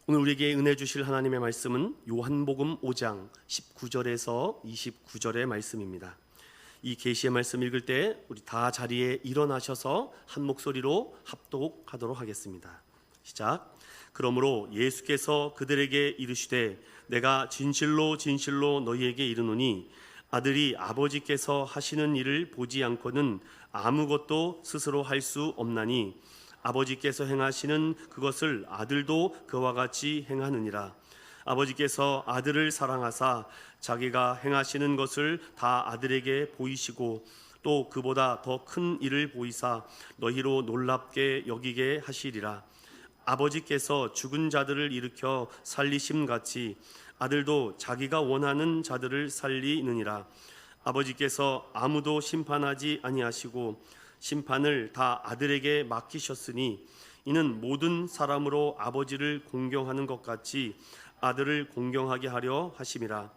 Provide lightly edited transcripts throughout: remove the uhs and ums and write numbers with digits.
오늘 우리에게 은혜 주실 하나님의 말씀은 요한복음 5장 19절에서 29절의 말씀입니다. 이 계시의 말씀 읽을 때 우리 다 자리에 일어나셔서 한 목소리로 합독하도록 하겠습니다. 시작. 그러므로 예수께서 그들에게 이르시되 내가 진실로 진실로 너희에게 이르노니 아들이 아버지께서 하시는 일을 보지 않고는 아무것도 스스로 할 수 없나니 아버지께서 행하시는 그것을 아들도 그와 같이 행하느니라. 아버지께서 아들을 사랑하사 자기가 행하시는 것을 다 아들에게 보이시고 또 그보다 더 큰 일을 보이사 너희로 놀랍게 여기게 하시리라. 아버지께서 죽은 자들을 일으켜 살리심 같이 아들도 자기가 원하는 자들을 살리느니라. 아버지께서 아무도 심판하지 아니하시고 심판을 다 아들에게 맡기셨으니 이는 모든 사람으로 아버지를 공경하는 것 같이 아들을 공경하게 하려 하심이라.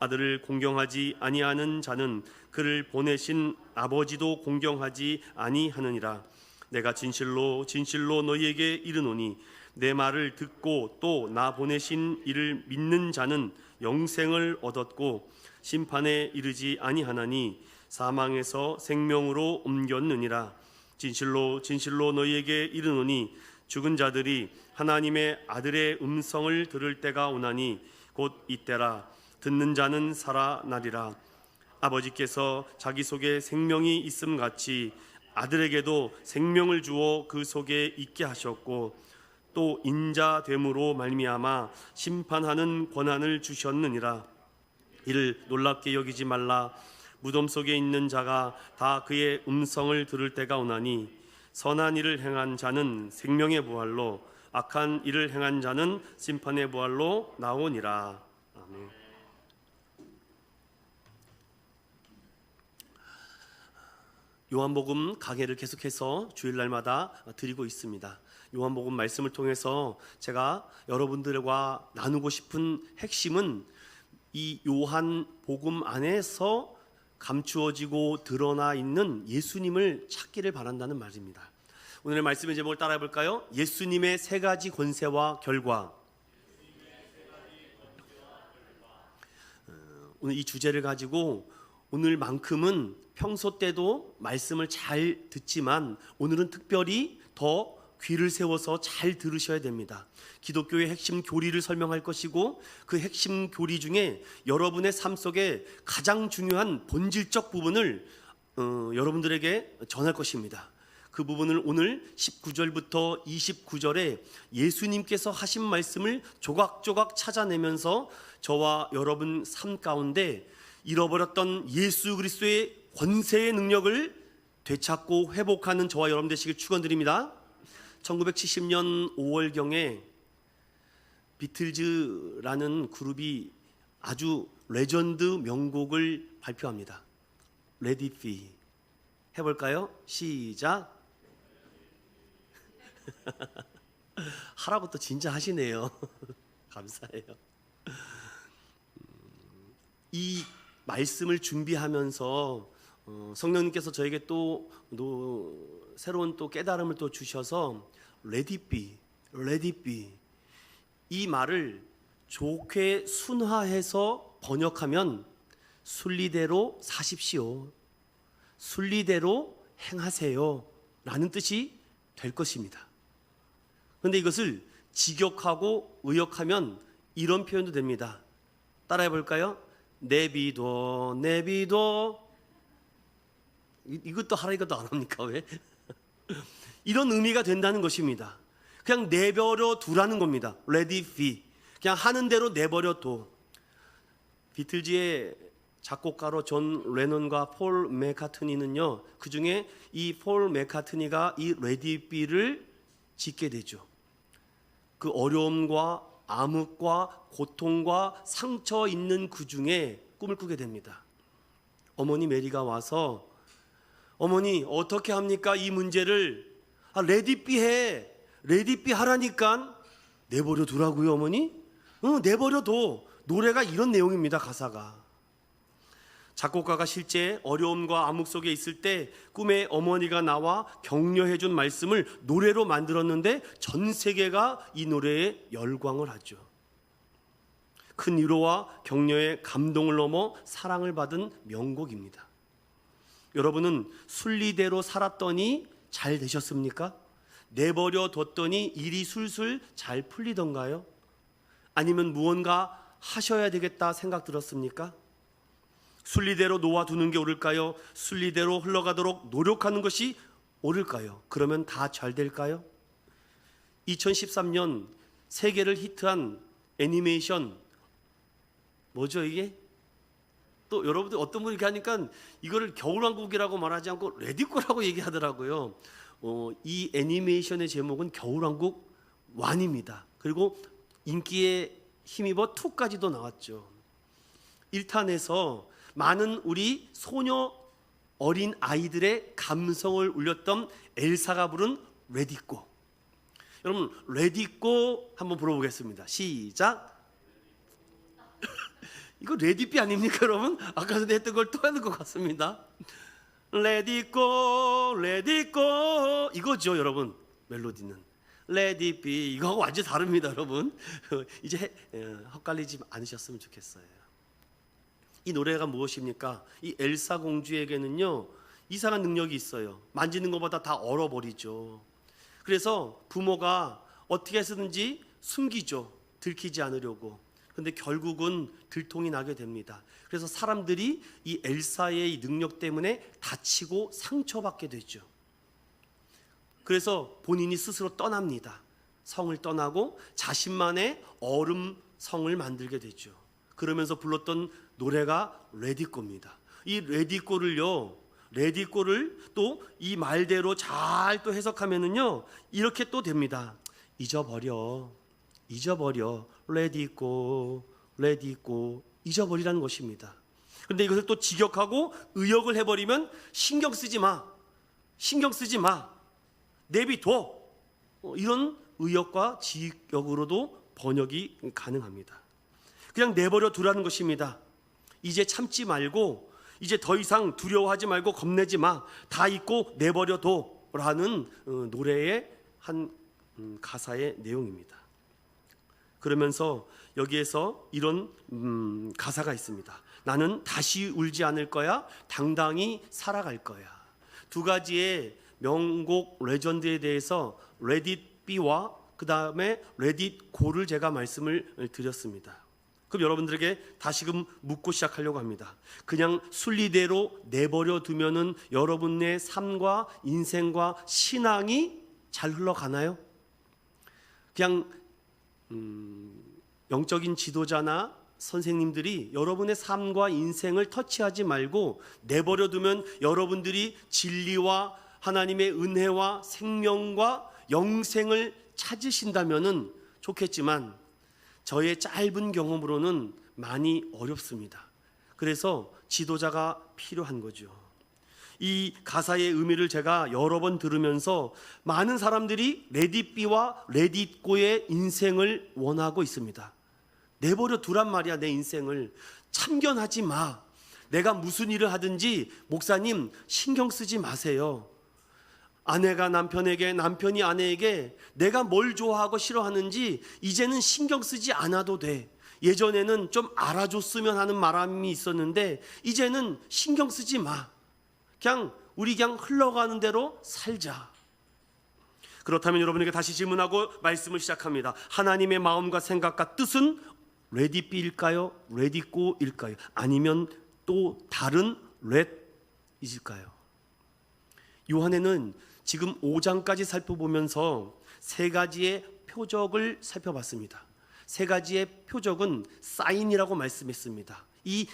아들을 공경하지 아니하는 자는 그를 보내신 아버지도 공경하지 아니하느니라. 내가 진실로 진실로 너희에게 이르노니 내 말을 듣고 또 나 보내신 이를 믿는 자는 영생을 얻었고 심판에 이르지 아니하나니 사망에서 생명으로 옮겼느니라. 진실로 진실로 너희에게 이르노니 죽은 자들이 하나님의 아들의 음성을 들을 때가 오나니 곧 이때라. 듣는 자는 살아나리라. 아버지께서 자기 속에 생명이 있음 같이 아들에게도 생명을 주어 그 속에 있게 하셨고 또 인자됨으로 말미암아 심판하는 권한을 주셨느니라. 이를 놀랍게 여기지 말라. 무덤 속에 있는 자가 다 그의 음성을 들을 때가 오나니 선한 일을 행한 자는 생명의 부활로 악한 일을 행한 자는 심판의 부활로 나오니라. 아멘. 요한복음 강해를 계속해서 주일날마다 드리고 있습니다. 요한복음 말씀을 통해서 제가 여러분들과 나누고 싶은 핵심은 이 요한복음 안에서 감추어지고 드러나 있는 예수님을 찾기를 바란다는 말입니다. 오늘의 말씀의 제목을 따라해 볼까요? 예수님의 세 가지 권세와 결과. 오늘 이 주제를 가지고 오늘만큼은 평소 때도 말씀을 잘 듣지만 오늘은 특별히 더 귀를 세워서 잘 들으셔야 됩니다. 기독교의 핵심 교리를 설명할 것이고 그 핵심 교리 중에 여러분의 삶 속에 가장 중요한 본질적 부분을 여러분들에게 전할 것입니다. 그 부분을 오늘 19절부터 29절에 예수님께서 하신 말씀을 조각조각 찾아내면서 저와 여러분 삶 가운데 잃어버렸던 예수 그리스도의 권세의 능력을 되찾고 회복하는 저와 여러분 되시길 축원드립니다. 1970년 5월경에 비틀즈라는 그룹이 아주 레전드 명곡을 발표합니다. Let it be. 해볼까요? 시작. 하라고 또 진짜 하시네요. 감사해요. 이 말씀을 준비하면서 성령님께서 저에게 또 새로운 또 깨달음을 또 주셔서 Let it be, let it be 이 말을 좋게 순화해서 번역하면 순리대로 사십시오, 순리대로 행하세요 라는 뜻이 될 것입니다. 그런데 이것을 직역하고 의역하면 이런 표현도 됩니다. 따라해 볼까요? 내비둬 내비둬. 이것도 하라 이것도 안 합니까? 왜? 이런 의미가 된다는 것입니다. 그냥 내버려 두라는 겁니다. Let it be. 그냥 하는 대로 내버려 둬. 비틀즈의 작곡가로 존 레논과 폴 맥카트니는요, 그 중에 이 폴 맥카트니가 이 Let it be를 짓게 되죠. 그 어려움과 암흑과 고통과 상처 있는 그 중에 꿈을 꾸게 됩니다. 어머니 메리가 와서 어머니 어떻게 합니까? 이 문제를 Let it be 해. Let it be 하라니까. 내버려 두라고요 어머니? 내버려 둬. 노래가 이런 내용입니다. 가사가 작곡가가 실제 어려움과 암흑 속에 있을 때 꿈에 어머니가 나와 격려해 준 말씀을 노래로 만들었는데 전 세계가 이 노래에 열광을 하죠. 큰 위로와 격려의 감동을 넘어 사랑을 받은 명곡입니다. 여러분은 순리대로 살았더니 잘 되셨습니까? 내버려 뒀더니 일이 술술 잘 풀리던가요? 아니면 무언가 하셔야 되겠다 생각 들었습니까? 순리대로 놓아두는 게 옳을까요? 순리대로 흘러가도록 노력하는 것이 옳을까요? 그러면 다 잘 될까요? 2013년 세계를 히트한 애니메이션 뭐죠 이게? 또 여러분들 어떤 분이 이렇게 하니까 이거를 겨울왕국이라고 말하지 않고 레디꼬라고 얘기하더라고요. 이 애니메이션의 제목은 겨울왕국 1입니다. 그리고 인기에 힘입어 2까지도 나왔죠. 1탄에서 많은 우리 소녀 어린 아이들의 감성을 울렸던 엘사가 부른 레디꼬. 여러분 레디꼬 한번 불러보겠습니다. 시작. 이거 레디비 아닙니까 여러분? 아까 전에 했던 걸 또 하는 것 같습니다. 레디꼬 레디꼬 이거죠 여러분. 멜로디는 레디비 이거하고 완전히 다릅니다 여러분. 이제 헛갈리지 않으셨으면 좋겠어요. 이 노래가 무엇입니까? 이 엘사 공주에게는요 이상한 능력이 있어요. 만지는 것보다 다 얼어버리죠. 그래서 부모가 어떻게 해서든지 숨기죠. 들키지 않으려고. 근데 결국은 들통이 나게 됩니다. 그래서 사람들이 이 엘사의 능력 때문에 다치고 상처받게 되죠. 그래서 본인이 스스로 떠납니다. 성을 떠나고 자신만의 얼음 성을 만들게 되죠. 그러면서 불렀던 노래가 레디꼬입니다. 이 레디꼬를 또 이 말대로 잘 또 해석하면은요 이렇게 또 됩니다. 잊어버려 레디꼬 잊어버리라는 것입니다. 그런데 이것을 또 직역하고 의역을 해버리면 신경 쓰지 마 내비둬 이런 의역과 직역으로도 번역이 가능합니다. 그냥 내버려 두라는 것입니다. 이제 참지 말고 이제 더 이상 두려워하지 말고 겁내지 마. 다 잊고 내버려 둬라는 노래의 한 가사의 내용입니다. 그러면서 여기에서 이런 가사가 있습니다. 나는 다시 울지 않을 거야. 당당히 살아갈 거야. 두 가지의 명곡 레전드에 대해서 레딧 비와 그 다음에 레딧 고를 제가 말씀을 드렸습니다. 그럼 여러분들에게 다시금 묻고 시작하려고 합니다. 그냥 순리대로 내버려 두면은 여러분의 삶과 인생과 신앙이 잘 흘러가나요? 그냥 영적인 지도자나 선생님들이 여러분의 삶과 인생을 터치하지 말고 내버려 두면 여러분들이 진리와 하나님의 은혜와 생명과 영생을 찾으신다면은 좋겠지만 저의 짧은 경험으로는 많이 어렵습니다. 그래서 지도자가 필요한 거죠. 이 가사의 의미를 제가 여러 번 들으면서 많은 사람들이 레딧비와 레딧고의 인생을 원하고 있습니다. 내버려 두란 말이야. 내 인생을 참견하지 마. 내가 무슨 일을 하든지 목사님 신경 쓰지 마세요. 아내가 남편에게, 남편이 아내에게 내가 뭘 좋아하고 싫어하는지 이제는 신경 쓰지 않아도 돼. 예전에는 좀 알아줬으면 하는 마음이 있었는데 이제는 신경 쓰지 마. 우리 그냥 흘러가는 대로 살자. 그렇다면 여러분에게 다시 질문하고 말씀을 시작합니다. 하나님의 마음과 생각과 뜻은 레디비일까요? 레디고일까요? 아니면 또 다른 렛이실까요? 요한에는 지금 5장까지 살펴보면서 세 가지의 표적을 살펴봤습니다. 세 가지의 표적은 사인이라고 말씀했습니다. 이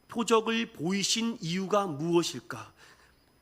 표적을 보이신 이유가 무엇일까?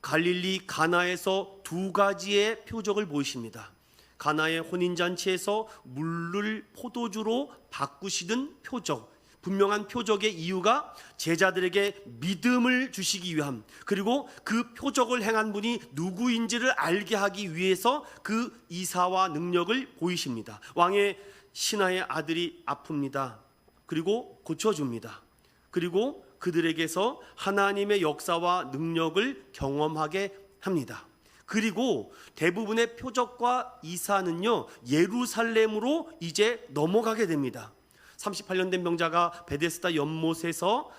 갈릴리 가나에서 두 가지의 표적을 보이십니다. 가나의 혼인잔치에서 물을 포도주로 바꾸시는 표적, 분명한 표적의 이유가 제자들에게 믿음을 주시기 위함, 그리고 그 표적을 행한 분이 누구인지를 알게 하기 위해서 그 이사와 능력을 보이십니다. 왕의 신하의 아들이 아픕니다. 그리고 고쳐줍니다. 그리고 그들에게서 하나님의 역사와 능력을 경험하게 합니다. 그리고 대부분의 표적과 이사는요, 예루살렘으로 이제 넘어가게 됩니다. 38년 된 병자가 베데스다 연못에서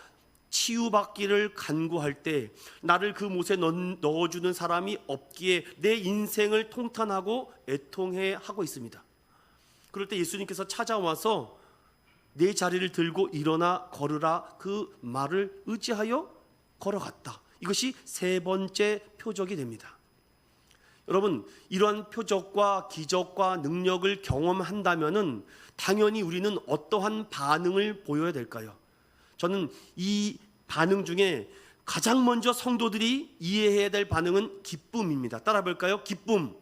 치유받기를 간구할 때 나를 그 못에 넣어주는 사람이 없기에 내 인생을 통탄하고 애통해 하고 있습니다. 그럴 때 예수님께서 찾아와서 내 자리를 들고 일어나 걸으라, 그 말을 의지하여 걸어갔다. 이것이 세 번째 표적이 됩니다. 여러분, 이러한 표적과 기적과 능력을 경험한다면은 당연히 우리는 어떠한 반응을 보여야 될까요? 저는 이 반응 중에 가장 먼저 성도들이 이해해야 될 반응은 기쁨입니다. 따라 볼까요? 기쁨.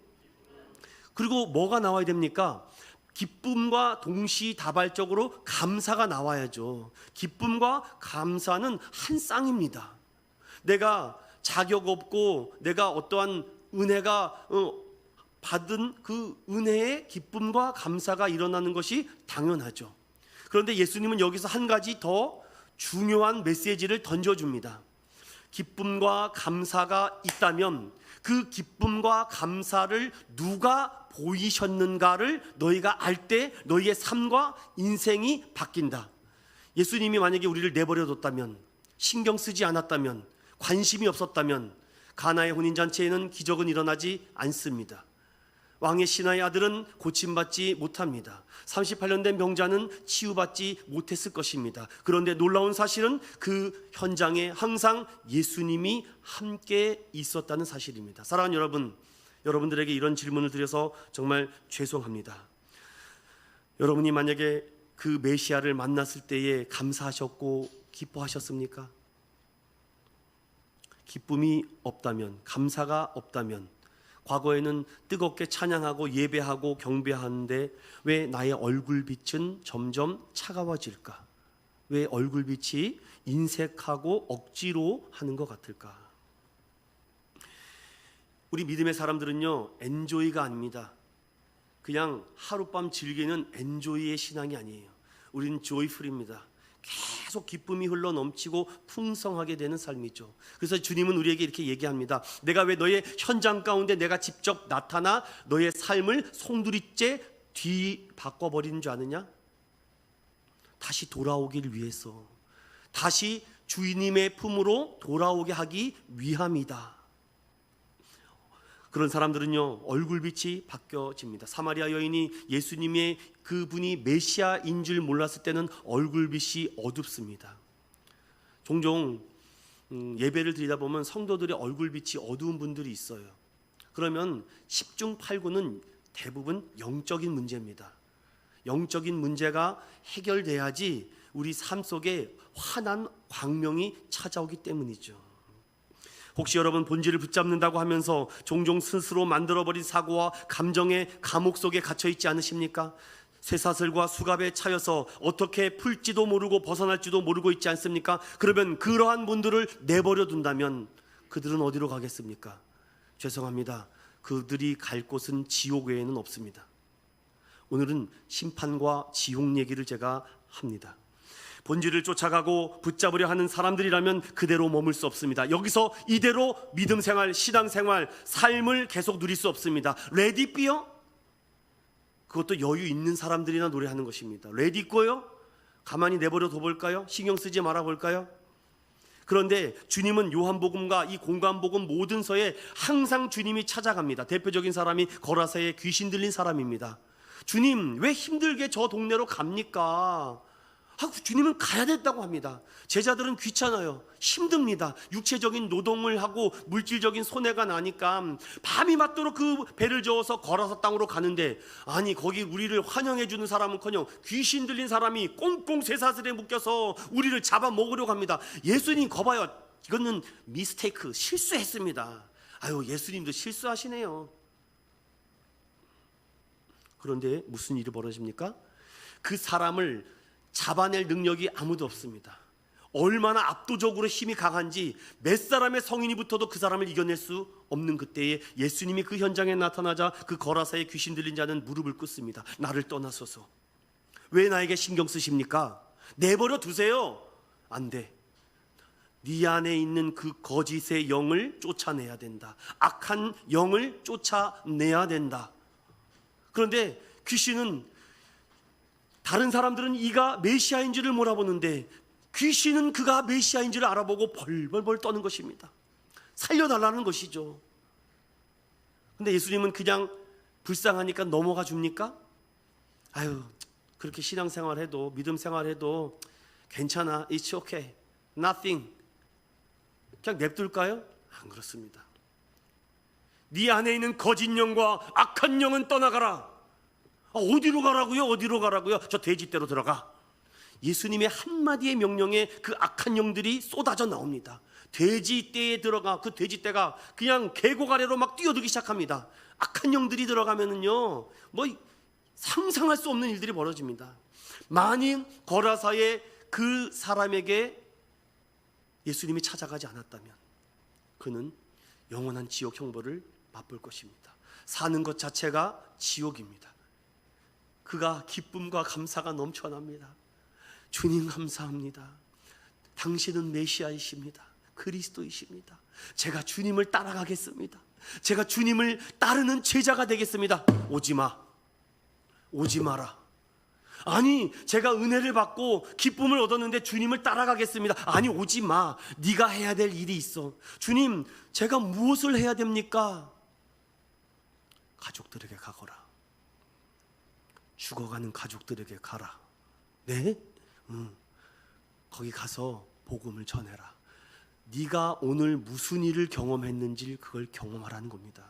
그리고 뭐가 나와야 됩니까? 기쁨과 동시다발적으로 감사가 나와야죠. 기쁨과 감사는 한 쌍입니다. 내가 자격 없고 내가 어떠한 은혜가 받은 그 은혜의 기쁨과 감사가 일어나는 것이 당연하죠. 그런데 예수님은 여기서 한 가지 더 중요한 메시지를 던져줍니다. 기쁨과 감사가 있다면 그 기쁨과 감사를 누가 보이셨는가를 너희가 알 때 너희의 삶과 인생이 바뀐다. 예수님이 만약에 우리를 내버려뒀다면, 신경 쓰지 않았다면, 관심이 없었다면 가나의 혼인잔치에는 기적은 일어나지 않습니다. 왕의 신하의 아들은 고침받지 못합니다. 38년 된 병자는 치유받지 못했을 것입니다. 그런데 놀라운 사실은 그 현장에 항상 예수님이 함께 있었다는 사실입니다. 사랑하는 여러분, 여러분들에게 이런 질문을 드려서 정말 죄송합니다. 여러분이 만약에 그 메시아를 만났을 때에 감사하셨고 기뻐하셨습니까? 기쁨이 없다면, 감사가 없다면, 과거에는 뜨겁게 찬양하고 예배하고 경배하는데 왜 나의 얼굴빛은 점점 차가워질까? 왜 얼굴빛이 인색하고 억지로 하는 것 같을까? 우리 믿음의 사람들은요, 엔조이가 아닙니다. 그냥 하룻밤 즐기는 엔조이의 신앙이 아니에요. 우리는 조이풀입니다. 계속 기쁨이 흘러 넘치고 풍성하게 되는 삶이죠. 그래서 주님은 우리에게 이렇게 얘기합니다. 내가 왜 너의 현장 가운데 내가 직접 나타나 너의 삶을 송두리째 뒤바꿔버리는 줄 아느냐? 다시 돌아오기를 위해서, 다시 주님의 품으로 돌아오게 하기 위함이다. 그런 사람들은요, 얼굴빛이 바뀌어집니다. 사마리아 여인이 예수님의 그분이 메시아인 줄 몰랐을 때는 얼굴빛이 어둡습니다. 종종 예배를 드리다 보면 성도들의 얼굴빛이 어두운 분들이 있어요. 그러면 10중 8구는 대부분 영적인 문제입니다. 영적인 문제가 해결돼야지 우리 삶 속에 환한 광명이 찾아오기 때문이죠. 혹시 여러분 본질을 붙잡는다고 하면서 종종 스스로 만들어버린 사고와 감정의 감옥 속에 갇혀있지 않으십니까? 쇠사슬과 수갑에 차여서 어떻게 풀지도 모르고 벗어날지도 모르고 있지 않습니까? 그러면 그러한 분들을 내버려 둔다면 그들은 어디로 가겠습니까? 죄송합니다. 그들이 갈 곳은 지옥 외에는 없습니다. 오늘은 심판과 지옥 얘기를 제가 합니다. 본질을 쫓아가고 붙잡으려 하는 사람들이라면 그대로 머물 수 없습니다. 여기서 이대로 믿음 생활, 신앙 생활, 삶을 계속 누릴 수 없습니다. 레디 삐요? 그것도 여유 있는 사람들이나 노래하는 것입니다. 레디 꼬요? 가만히 내버려 둬볼까요? 신경 쓰지 말아볼까요? 그런데 주님은 요한복음과 이 공관복음 모든 서에 항상 주님이 찾아갑니다. 대표적인 사람이 거라사의 귀신 들린 사람입니다. 주님, 왜 힘들게 저 동네로 갑니까? 하고 주님은 가야 됐다고 합니다. 제자들은 귀찮아요. 힘듭니다. 육체적인 노동을 하고 물질적인 손해가 나니까 밤이 맞도록 그 배를 저어서 걸어서 땅으로 가는데, 아니 거기 우리를 환영해 주는 사람은커녕 귀신 들린 사람이 꽁꽁 쇠사슬에 묶여서 우리를 잡아먹으려고 합니다. 예수님 거봐요. 이거는 미스테이크, 실수했습니다. 아유, 예수님도 실수하시네요. 그런데 무슨 일이 벌어집니까? 그 사람을 잡아낼 능력이 아무도 없습니다. 얼마나 압도적으로 힘이 강한지 몇 사람의 성인이 붙어도 그 사람을 이겨낼 수 없는 그때에 예수님이 그 현장에 나타나자 그 거라사의 귀신 들린 자는 무릎을 꿇습니다. 나를 떠나소서. 왜 나에게 신경 쓰십니까? 내버려 두세요. 안 돼. 네 안에 있는 그 거짓의 영을 쫓아내야 된다. 악한 영을 쫓아내야 된다. 그런데 귀신은, 다른 사람들은 이가 메시아인지를 몰아보는데 귀신은 그가 메시아인지를 알아보고 벌벌벌 떠는 것입니다. 살려달라는 것이죠. 근데 예수님은 그냥 불쌍하니까 넘어가 줍니까? 아유, 그렇게 신앙생활해도, 믿음 생활해도 괜찮아, it's okay, nothing, 그냥 냅둘까요? 안 그렇습니다. 네 안에 있는 거짓 영과 악한 영은 떠나가라. 어디로 가라고요? 어디로 가라고요? 저 돼지떼로 들어가. 예수님의 한마디의 명령에 그 악한 영들이 쏟아져 나옵니다. 돼지떼에 들어가. 그 돼지떼가 그냥 계곡 아래로 막 뛰어들기 시작합니다. 악한 영들이 들어가면은요, 뭐 상상할 수 없는 일들이 벌어집니다. 만일 거라사의 그 사람에게 예수님이 찾아가지 않았다면 그는 영원한 지옥 형벌을 맛볼 것입니다. 사는 것 자체가 지옥입니다. 그가 기쁨과 감사가 넘쳐납니다. 주님 감사합니다. 당신은 메시아이십니다. 그리스도이십니다. 제가 주님을 따라가겠습니다. 제가 주님을 따르는 제자가 되겠습니다. 오지마, 오지 마라. 아니, 제가 은혜를 받고 기쁨을 얻었는데 주님을 따라가겠습니다. 아니, 오지 마. 네가 해야 될 일이 있어. 주님, 제가 무엇을 해야 됩니까? 가족들에게 가거라. 죽어가는 가족들에게 가라. 네? 거기 가서 복음을 전해라. 네가 오늘 무슨 일을 경험했는지 그걸 경험하라는 겁니다.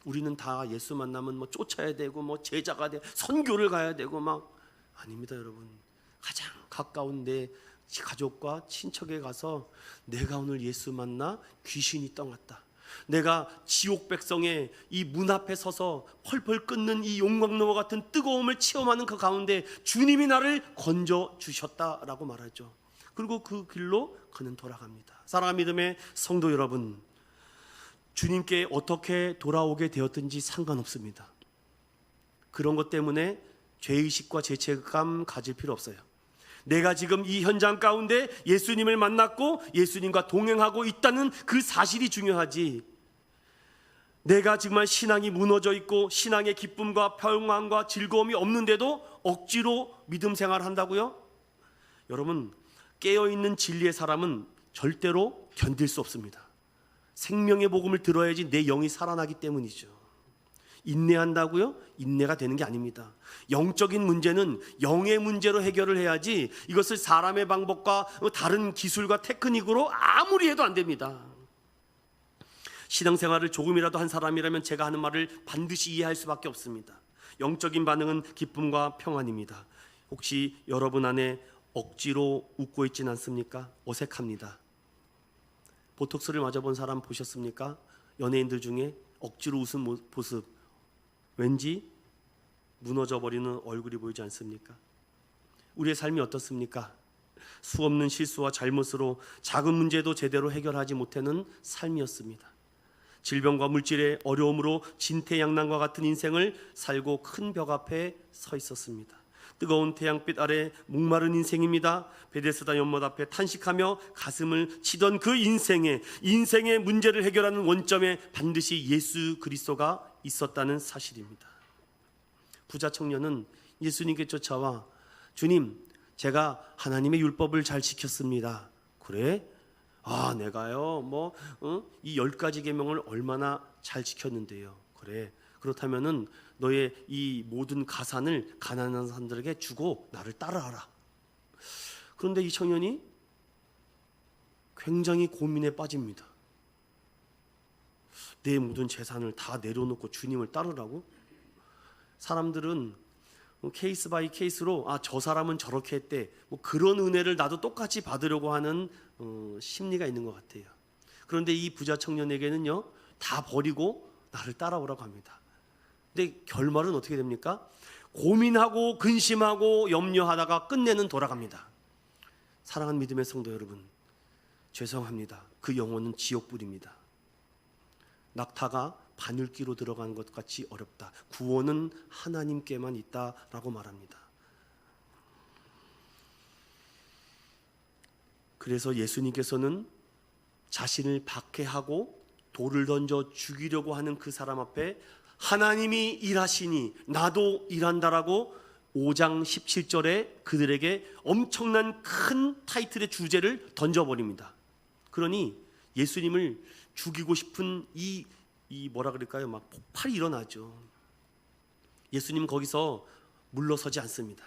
우리는 다 예수 만나면 뭐 쫓아야 되고 뭐 제자가 돼 선교를 가야 되고 막, 아닙니다. 여러분, 가장 가까운 내 가족과 친척에 가서 내가 오늘 예수 만나 귀신이 떠났다, 내가 지옥 백성의 이 문 앞에 서서 펄펄 끓는 이 용광로와 같은 뜨거움을 체험하는 그 가운데 주님이 나를 건져 주셨다라고 말하죠. 그리고 그 길로 그는 돌아갑니다. 사랑하는 믿음의 성도 여러분, 주님께 어떻게 돌아오게 되었든지 상관없습니다. 그런 것 때문에 죄의식과 죄책감 가질 필요 없어요. 내가 지금 이 현장 가운데 예수님을 만났고 예수님과 동행하고 있다는 그 사실이 중요하지, 내가 정말 신앙이 무너져 있고 신앙의 기쁨과 평안과 즐거움이 없는데도 억지로 믿음 생활을 한다고요? 여러분, 깨어있는 진리의 사람은 절대로 견딜 수 없습니다. 생명의 복음을 들어야지 내 영이 살아나기 때문이죠. 인내한다고요? 인내가 되는 게 아닙니다. 영적인 문제는 영의 문제로 해결을 해야지 이것을 사람의 방법과 다른 기술과 테크닉으로 아무리 해도 안 됩니다. 신앙생활을 조금이라도 한 사람이라면 제가 하는 말을 반드시 이해할 수밖에 없습니다. 영적인 반응은 기쁨과 평안입니다. 혹시 여러분 안에 억지로 웃고 있진 않습니까? 어색합니다. 보톡스를 맞아본 사람 보셨습니까? 연예인들 중에 억지로 웃은 모습, 왠지 무너져버리는 얼굴이 보이지 않습니까? 우리의 삶이 어떻습니까? 수없는 실수와 잘못으로 작은 문제도 제대로 해결하지 못하는 삶이었습니다. 질병과 물질의 어려움으로 진퇴양난과 같은 인생을 살고 큰 벽 앞에 서 있었습니다. 뜨거운 태양빛 아래 목마른 인생입니다. 베데스다 연못 앞에 탄식하며 가슴을 치던 그 인생의 문제를 해결하는 원점에 반드시 예수 그리스도가 있었다는 사실입니다. 부자 청년은 예수님께 쫓아와, 주님, 제가 하나님의 율법을 잘 지켰습니다. 그래? 아, 내가요 이 10가지 계명을 얼마나 잘 지켰는데요. 그래, 그렇다면은 너의 이 모든 가산을 가난한 사람들에게 주고 나를 따라하라. 그런데 이 청년이 굉장히 고민에 빠집니다. 내 모든 재산을 다 내려놓고 주님을 따르라고? 사람들은 케이스 바이 케이스로, 저 사람은 저렇게 했대, 그런 은혜를 나도 똑같이 받으려고 하는 심리가 있는 것 같아요. 그런데 이 부자 청년에게는요, 다 버리고 나를 따라오라고 합니다. 근데 결말은 어떻게 됩니까? 고민하고 근심하고 염려하다가 끝내는 돌아갑니다. 사랑하는 믿음의 성도 여러분, 죄송합니다. 그 영혼은 지옥불입니다. 낙타가 바늘기로 들어가는 것 같이 어렵다. 구원은 하나님께만 있다라고 말합니다. 그래서 예수님께서는 자신을 박해하고 돌을 던져 죽이려고 하는 그 사람 앞에 하나님이 일하시니 나도 일한다라고 5장 17절에 그들에게 엄청난 큰 타이틀의 주제를 던져버립니다. 그러니 예수님을 죽이고 싶은 이 뭐라 그럴까요? 막 폭발이 일어나죠. 예수님 거기서 물러서지 않습니다.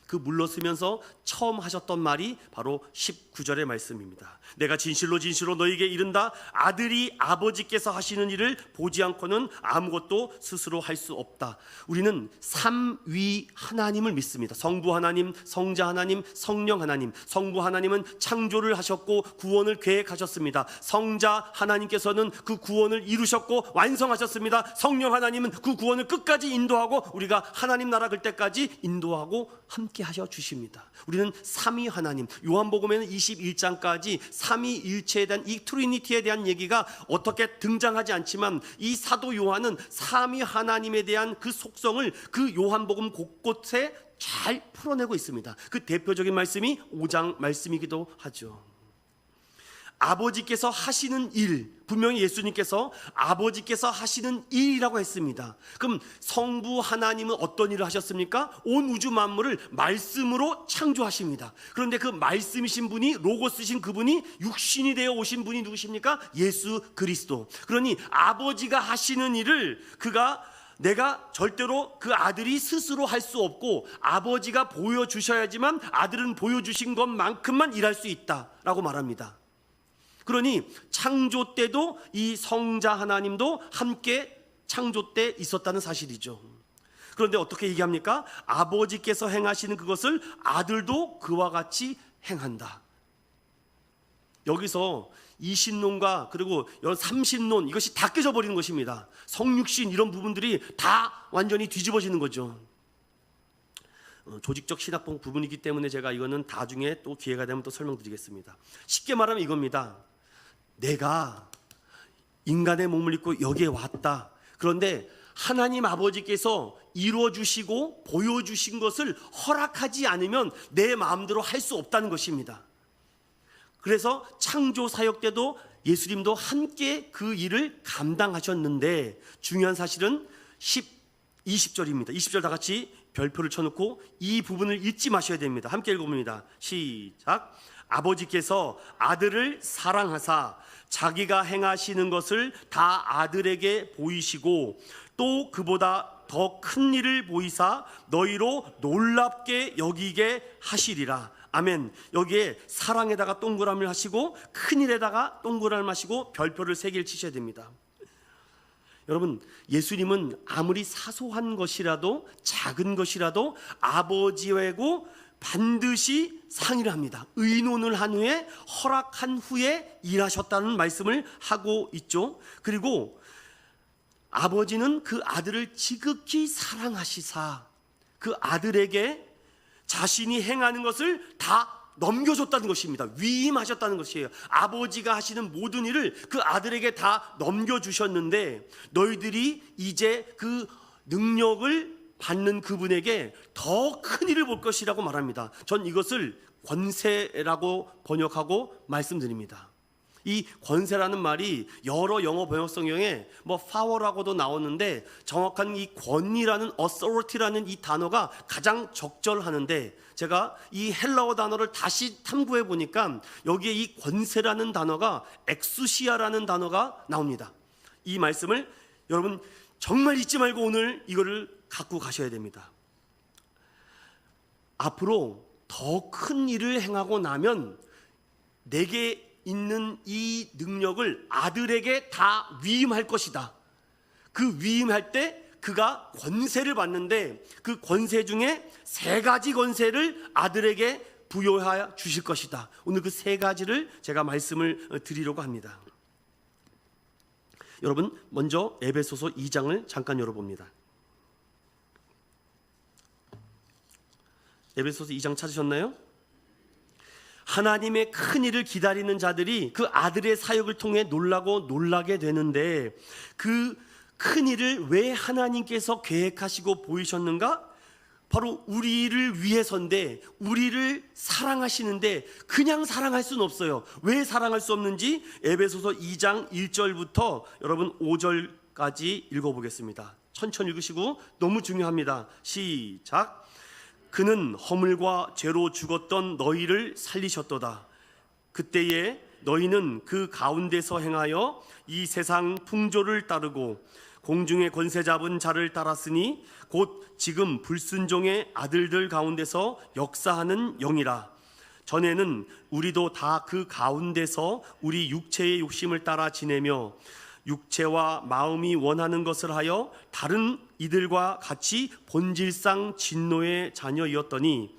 그 물러서면서 처음 하셨던 말이 바로 19절의 말씀입니다. 내가 진실로 진실로 너희에게 이른다. 아들이 아버지께서 하시는 일을 보지 않고는 아무것도 스스로 할 수 없다. 우리는 삼위 하나님을 믿습니다. 성부 하나님, 성자 하나님, 성령 하나님. 성부 하나님은 창조를 하셨고 구원을 계획하셨습니다. 성자 하나님께서는 그 구원을 이루셨고 완성하셨습니다. 성령 하나님은 그 구원을 끝까지 인도하고 우리가 하나님 나라 갈 때까지 인도하고 함께 하셔 주십니다. 우리는 삼위 하나님, 요한복음에는 21장까지 삼위일체에 대한 이 트리니티에 대한 얘기가 어떻게 등장하지 않지만 이 사도 요한은 삼위 하나님에 대한 그 속성을 그 요한복음 곳곳에 잘 풀어내고 있습니다. 그 대표적인 말씀이 5장 말씀이기도 하죠. 아버지께서 하시는 일, 분명히 예수님께서 아버지께서 하시는 일이라고 했습니다. 그럼 성부 하나님은 어떤 일을 하셨습니까? 온 우주 만물을 말씀으로 창조하십니다. 그런데 그 말씀이신 분이, 로고스신 그분이 육신이 되어 오신 분이 누구십니까? 예수 그리스도. 그러니 아버지가 하시는 일을 내가 절대로 그 아들이 스스로 할 수 없고 아버지가 보여주셔야지만 아들은 보여주신 것만큼만 일할 수 있다라고 말합니다. 그러니 창조 때도 이 성자 하나님도 함께 창조 때 있었다는 사실이죠. 그런데 어떻게 얘기합니까? 아버지께서 행하시는 그것을 아들도 그와 같이 행한다. 여기서 이신론과 그리고 삼신론, 이것이 다 깨져버리는 것입니다. 성육신 이런 부분들이 다 완전히 뒤집어지는 거죠. 조직적 신학적 부분이기 때문에 제가 이거는 나중에 또 기회가 되면 또 설명드리겠습니다. 쉽게 말하면 이겁니다. 내가 인간의 몸을 입고 여기에 왔다. 그런데 하나님 아버지께서 이루어주시고 보여주신 것을 허락하지 않으면 내 마음대로 할 수 없다는 것입니다. 그래서 창조 사역 때도 예수님도 함께 그 일을 감당하셨는데 중요한 사실은 20절입니다. 20절 다 같이 별표를 쳐놓고 이 부분을 잊지 마셔야 됩니다. 함께 읽어봅니다. 시작. 아버지께서 아들을 사랑하사 자기가 행하시는 것을 다 아들에게 보이시고 또 그보다 더 큰 일을 보이사 너희로 놀랍게 여기게 하시리라. 아멘. 여기에 사랑에다가 동그라미를 하시고 큰 일에다가 동그라미를 하시고 별표를 3개를 치셔야 됩니다. 여러분, 예수님은 아무리 사소한 것이라도 작은 것이라도 아버지하고 반드시 상의를 합니다. 의논을 한 후에 허락한 후에 일하셨다는 말씀을 하고 있죠. 그리고 아버지는 그 아들을 지극히 사랑하시사 그 아들에게 자신이 행하는 것을 다 넘겨줬다는 것입니다. 위임하셨다는 것이에요. 아버지가 하시는 모든 일을 그 아들에게 다 넘겨주셨는데 너희들이 이제 그 능력을 받는 그분에게 더 큰 일을 볼 것이라고 말합니다. 전 이것을 권세라고 번역하고 말씀드립니다. 이 권세라는 말이 여러 영어 번역 성경에 power라고도 나오는데 정확한 이 권위라는 authority라는 이 단어가 가장 적절하는데 제가 이 헬라어 단어를 다시 탐구해 보니까 여기에 이 권세라는 단어가 엑수시아라는 단어가 나옵니다. 이 말씀을 여러분 정말 잊지 말고 오늘 이거를 갖고 가셔야 됩니다. 앞으로 더 큰 일을 행하고 나면 내게 있는 이 능력을 아들에게 다 위임할 것이다. 그 위임할 때 그가 권세를 받는데 그 권세 중에 3가지 권세를 아들에게 부여하여 주실 것이다. 오늘 그 3가지를 제가 말씀을 드리려고 합니다. 여러분 먼저 에베소서 2장을 잠깐 열어봅니다. 에베소서 2장 찾으셨나요? 하나님의 큰 일을 기다리는 자들이 그 아들의 사역을 통해 놀라게 되는데 그 큰 일을 왜 하나님께서 계획하시고 보이셨는가? 바로 우리를 위해서인데, 우리를 사랑하시는데 그냥 사랑할 수는 없어요. 왜 사랑할 수 없는지 에베소서 2장 1절부터 여러분 5절까지 읽어보겠습니다. 천천히 읽으시고, 너무 중요합니다. 시작. 그는 허물과 죄로 죽었던 너희를 살리셨도다. 그때에 너희는 그 가운데서 행하여 이 세상 풍조를 따르고 공중의 권세 잡은 자를 따랐으니 곧 지금 불순종의 아들들 가운데서 역사하는 영이라. 전에는 우리도 다 그 가운데서 우리 육체의 욕심을 따라 지내며 육체와 마음이 원하는 것을 하여 다른 이들과 같이 본질상 진노의 자녀이었더니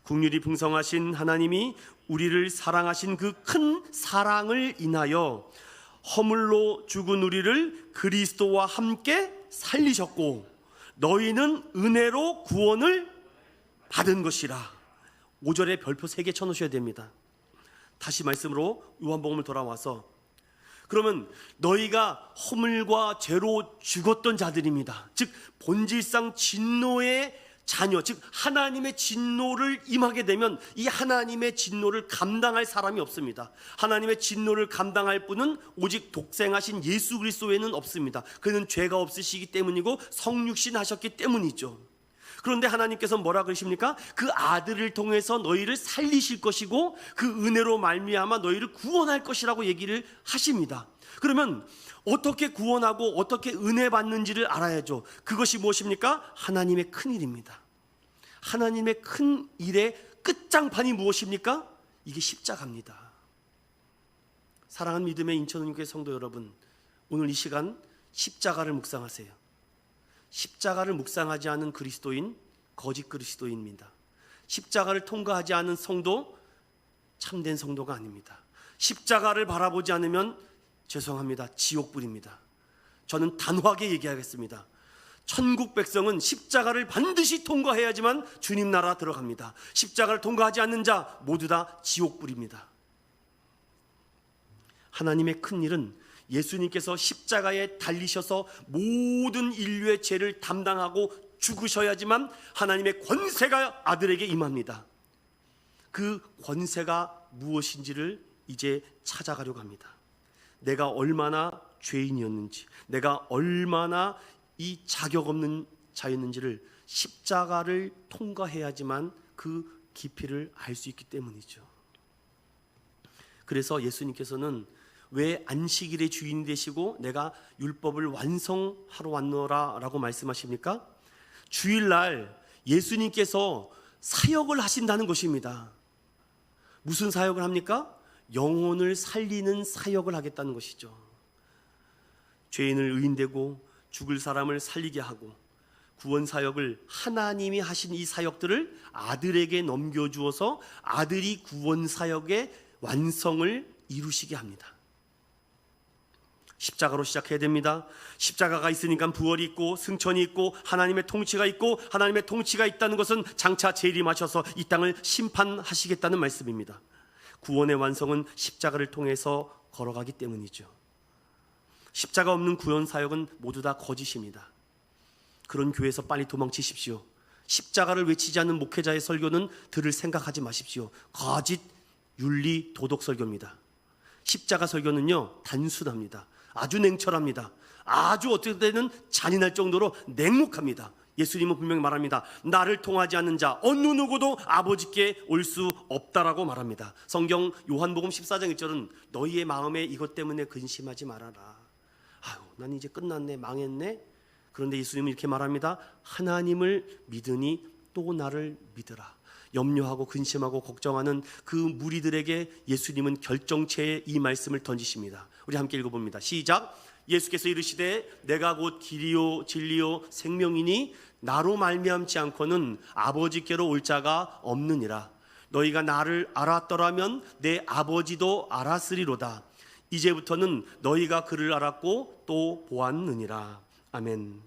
긍휼이 풍성하신 하나님이 우리를 사랑하신 그 큰 사랑을 인하여 허물로 죽은 우리를 그리스도와 함께 살리셨고 너희는 은혜로 구원을 받은 것이라. 5절에 별표 3개 쳐놓으셔야 됩니다. 다시 말씀으로 요한복음을 돌아와서, 그러면 너희가 허물과 죄로 죽었던 자들입니다. 즉 본질상 진노의 자녀, 즉 하나님의 진노를 임하게 되면 이 하나님의 진노를 감당할 사람이 없습니다. 하나님의 진노를 감당할 분은 오직 독생하신 예수 그리스도 외에는 없습니다. 그는 죄가 없으시기 때문이고 성육신 하셨기 때문이죠. 그런데 하나님께서 뭐라 그러십니까? 그 아들을 통해서 너희를 살리실 것이고 그 은혜로 말미암아 너희를 구원할 것이라고 얘기를 하십니다. 그러면 어떻게 구원하고 어떻게 은혜 받는지를 알아야죠. 그것이 무엇입니까? 하나님의 큰 일입니다. 하나님의 큰 일의 끝장판이 무엇입니까? 이게 십자가입니다. 사랑하는 믿음의 인천은교회 성도 여러분, 오늘 이 시간 십자가를 묵상하세요. 십자가를 묵상하지 않은 그리스도인 거짓 그리스도인입니다. 십자가를 통과하지 않은 성도 참된 성도가 아닙니다. 십자가를 바라보지 않으면 죄송합니다, 지옥불입니다. 저는 단호하게 얘기하겠습니다. 천국 백성은 십자가를 반드시 통과해야지만 주님 나라 들어갑니다. 십자가를 통과하지 않는 자 모두 다 지옥불입니다. 하나님의 큰 일은 예수님께서 십자가에 달리셔서 모든 인류의 죄를 담당하고 죽으셔야지만 하나님의 권세가 아들에게 임합니다. 그 권세가 무엇인지를 이제 찾아가려고 합니다. 내가 얼마나 죄인이었는지, 내가 얼마나 이 자격 없는 자였는지를 십자가를 통과해야지만 그 깊이를 알 수 있기 때문이죠. 그래서 예수님께서는 왜 안식일의 주인이 되시고 내가 율법을 완성하러 왔노라 라고 말씀하십니까? 주일날 예수님께서 사역을 하신다는 것입니다. 무슨 사역을 합니까? 영혼을 살리는 사역을 하겠다는 것이죠. 죄인을 의인되고 죽을 사람을 살리게 하고 구원 사역을, 하나님이 하신 이 사역들을 아들에게 넘겨주어서 아들이 구원 사역의 완성을 이루시게 합니다. 십자가로 시작해야 됩니다. 십자가가 있으니까 부활이 있고 승천이 있고 하나님의 통치가 있고, 하나님의 통치가 있다는 것은 장차 재림하셔서 이 땅을 심판하시겠다는 말씀입니다. 구원의 완성은 십자가를 통해서 걸어가기 때문이죠. 십자가 없는 구원 사역은 모두 다 거짓입니다. 그런 교회에서 빨리 도망치십시오. 십자가를 외치지 않는 목회자의 설교는 들을 생각하지 마십시오. 거짓 윤리 도덕 설교입니다. 십자가 설교는요, 단순합니다. 아주 냉철합니다. 아주 어떻게 되는 잔인할 정도로 냉혹합니다. 예수님은 분명히 말합니다. 나를 통하지 않는 자 어느 누구도 아버지께 올 수 없다라고 말합니다. 성경 요한복음 14장 1절은 너희의 마음에 이것 때문에 근심하지 말아라. 아유, 난 이제 끝났네, 망했네. 그런데 예수님은 이렇게 말합니다. 하나님을 믿으니 또 나를 믿으라. 염려하고 근심하고 걱정하는 그 무리들에게 예수님은 결정체의 이 말씀을 던지십니다. 우리 함께 읽어봅니다. 시작. 예수께서 이르시되 내가 곧 길이요 진리요 생명이니 나로 말미암지 않고는 아버지께로 올 자가 없느니라. 너희가 나를 알았더라면 내 아버지도 알았으리로다. 이제부터는 너희가 그를 알았고 또 보았느니라. 아멘.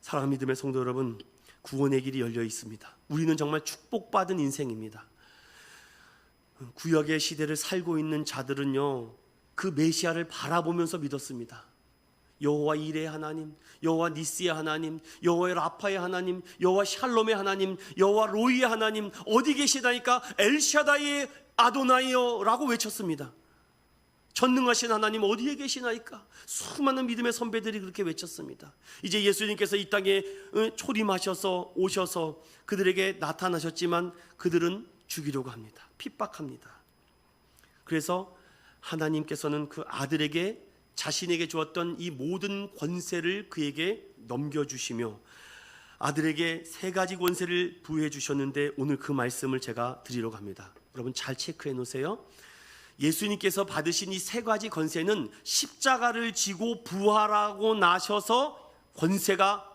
사랑하는 믿음의 성도 여러분, 구원의 길이 열려 있습니다. 우리는 정말 축복받은 인생입니다. 구약의 시대를 살고 있는 자들은요, 그 메시아를 바라보면서 믿었습니다. 여호와 이레의 하나님, 여호와 니스의 하나님, 여호와 라파의 하나님, 여호와 샬롬의 하나님, 여호와 로이의 하나님 어디 계시나이까? 엘샤다이의 아도나이여 라고 외쳤습니다. 전능하신 하나님 어디에 계시나이까? 수많은 믿음의 선배들이 그렇게 외쳤습니다. 이제 예수님께서 이 땅에 초림하셔서 오셔서 그들에게 나타나셨지만 그들은 죽이려고 합니다. 핍박합니다. 그래서 하나님께서는 그 아들에게 자신에게 주었던 이 모든 권세를 그에게 넘겨주시며 아들에게 세 가지 권세를 부여해 주셨는데 오늘 그 말씀을 제가 드리려고 합니다. 여러분 잘 체크해 놓으세요. 예수님께서 받으신 이 세 가지 권세는 십자가를 지고 부활하고 나셔서 권세가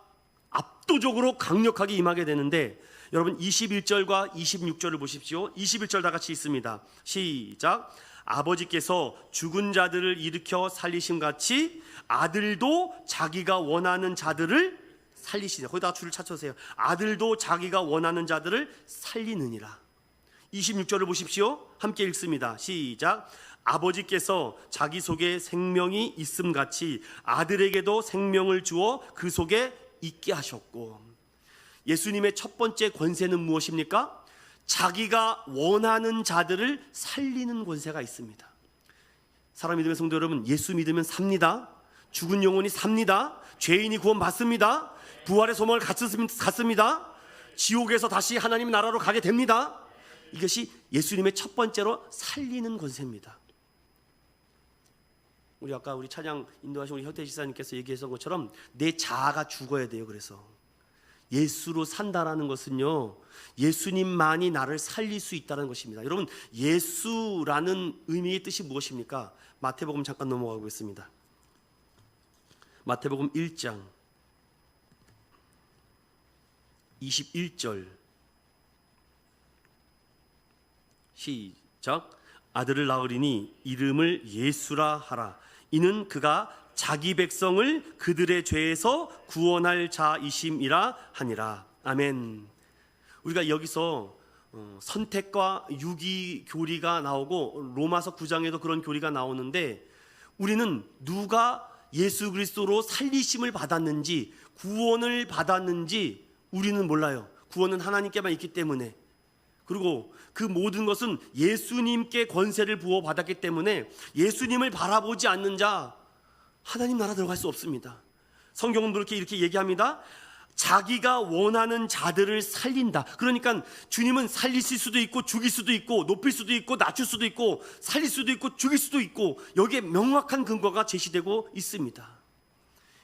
압도적으로 강력하게 임하게 되는데, 여러분 21절과 26절을 보십시오. 21절 다 같이 있습니다. 시작. 아버지께서 죽은 자들을 일으켜 살리심같이 아들도 자기가 원하는 자들을 살리시리라. 거기다가 줄을 찾으세요. 아들도 자기가 원하는 자들을 살리느니라. 26절을 보십시오. 함께 읽습니다. 시작. 아버지께서 자기 속에 생명이 있음같이 아들에게도 생명을 주어 그 속에 있게 하셨고. 예수님의 첫 번째 권세는 무엇입니까? 자기가 원하는 자들을 살리는 권세가 있습니다. 사랑 믿음의 성도 여러분, 예수 믿으면 삽니다. 죽은 영혼이 삽니다. 죄인이 구원받습니다. 부활의 소망을 갖습니다. 지옥에서 다시 하나님 나라로 가게 됩니다. 이것이 예수님의 첫 번째로 살리는 권세입니다. 우리 아까 우리 찬양 인도하신 우리 현태 지사님께서 얘기했던 것처럼 내 자아가 죽어야 돼요. 그래서 예수로 산다라는 것은요, 예수님만이 나를 살릴 수 있다는 것입니다. 여러분, 예수라는 의미의 뜻이 무엇입니까? 마태복음 잠깐 넘어가고 있습니다. 마태복음 1장 21절 시작. 아들을 낳으리니 이름을 예수라 하라. 이는 그가 자기 백성을 그들의 죄에서 구원할 자이심이라 하니라. 아멘. 우리가 여기서 선택과 유기 교리가 나오고 로마서 9장에도 그런 교리가 나오는데, 우리는 누가 예수 그리스도로 살리심을 받았는지, 구원을 받았는지 우리는 몰라요. 구원은 하나님께만 있기 때문에. 그리고 그 모든 것은 예수님께 권세를 부어받았기 때문에 예수님을 바라보지 않는 자 하나님 나라 들어갈 수 없습니다. 성경은 그렇게 이렇게 얘기합니다. 자기가 원하는 자들을 살린다. 그러니까 주님은 살리실 수도 있고 죽일 수도 있고 높일 수도 있고 낮출 수도 있고 살릴 수도 있고 죽일 수도 있고, 여기에 명확한 근거가 제시되고 있습니다.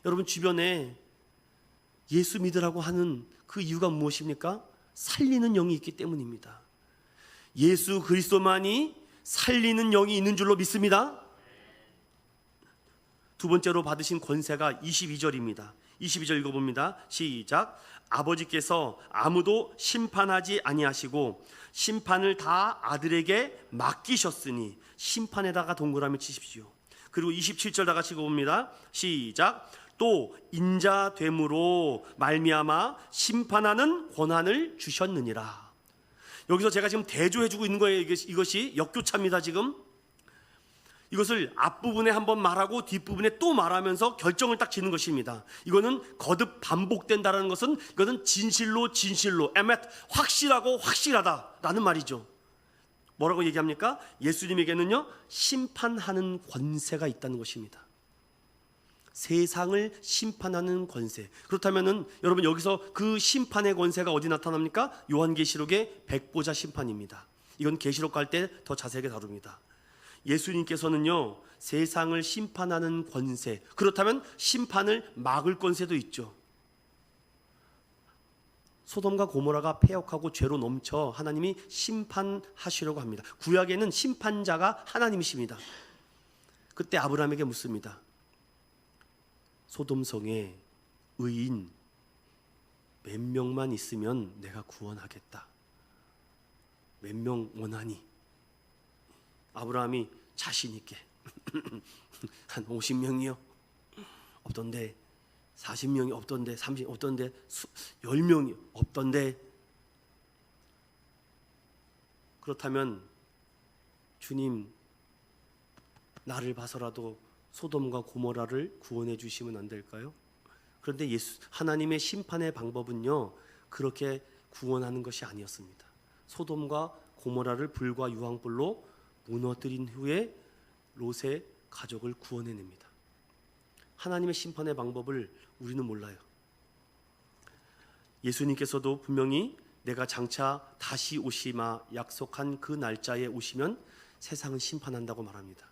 여러분 주변에 예수 믿으라고 하는 그 이유가 무엇입니까? 살리는 영이 있기 때문입니다. 예수 그리스도만이 살리는 영이 있는 줄로 믿습니다. 두 번째로 받으신 권세가 22절입니다. 22절 읽어봅니다. 시작. 아버지께서 아무도 심판하지 아니하시고 심판을 다 아들에게 맡기셨으니, 심판에다가 동그라미 치십시오. 그리고 27절 다 같이 읽어봅니다. 시작. 또 인자됨으로 말미암아 심판하는 권한을 주셨느니라. 여기서 제가 지금 대조해주고 있는 거예요. 이것이 역교차입니다. 지금 이것을 앞부분에 한번 말하고 뒷부분에 또 말하면서 결정을 딱 지는 것입니다. 이거는 거듭 반복된다는 것은 이것은 진실로 에멧, 확실하고 확실하다라는 말이죠. 뭐라고 얘기합니까? 예수님에게는요 심판하는 권세가 있다는 것입니다. 세상을 심판하는 권세. 그렇다면은 여러분 여기서 그 심판의 권세가 어디 나타납니까? 요한계시록의 백보자 심판입니다. 이건 계시록 갈 때 더 자세하게 다룹니다. 예수님께서는요 세상을 심판하는 권세, 그렇다면 심판을 막을 권세도 있죠. 소돔과 고모라가 패역하고 죄로 넘쳐 하나님이 심판하시려고 합니다. 구약에는 심판자가 하나님이십니다. 그때 아브라함에게 묻습니다. 소돔성에 의인 몇 명만 있으면 내가 구원하겠다. 몇 명 원하니? 아브라함이 자신 있게 한 50명이요? 없던데. 40명이 없던데. 30 없던데. 10명이 없던데. 그렇다면 주님 나를 봐서라도 소돔과 고모라를 구원해 주시면 안 될까요? 그런데 하나님의 심판의 방법은요, 그렇게 구원하는 것이 아니었습니다. 소돔과 고모라를 불과 유황불로 무너뜨린 후에 롯의 가족을 구원해냅니다. 하나님의 심판의 방법을 우리는 몰라요. 예수님께서도 분명히 내가 장차 다시 오시마 약속한 그 날짜에 오시면 세상을 심판한다고 말합니다.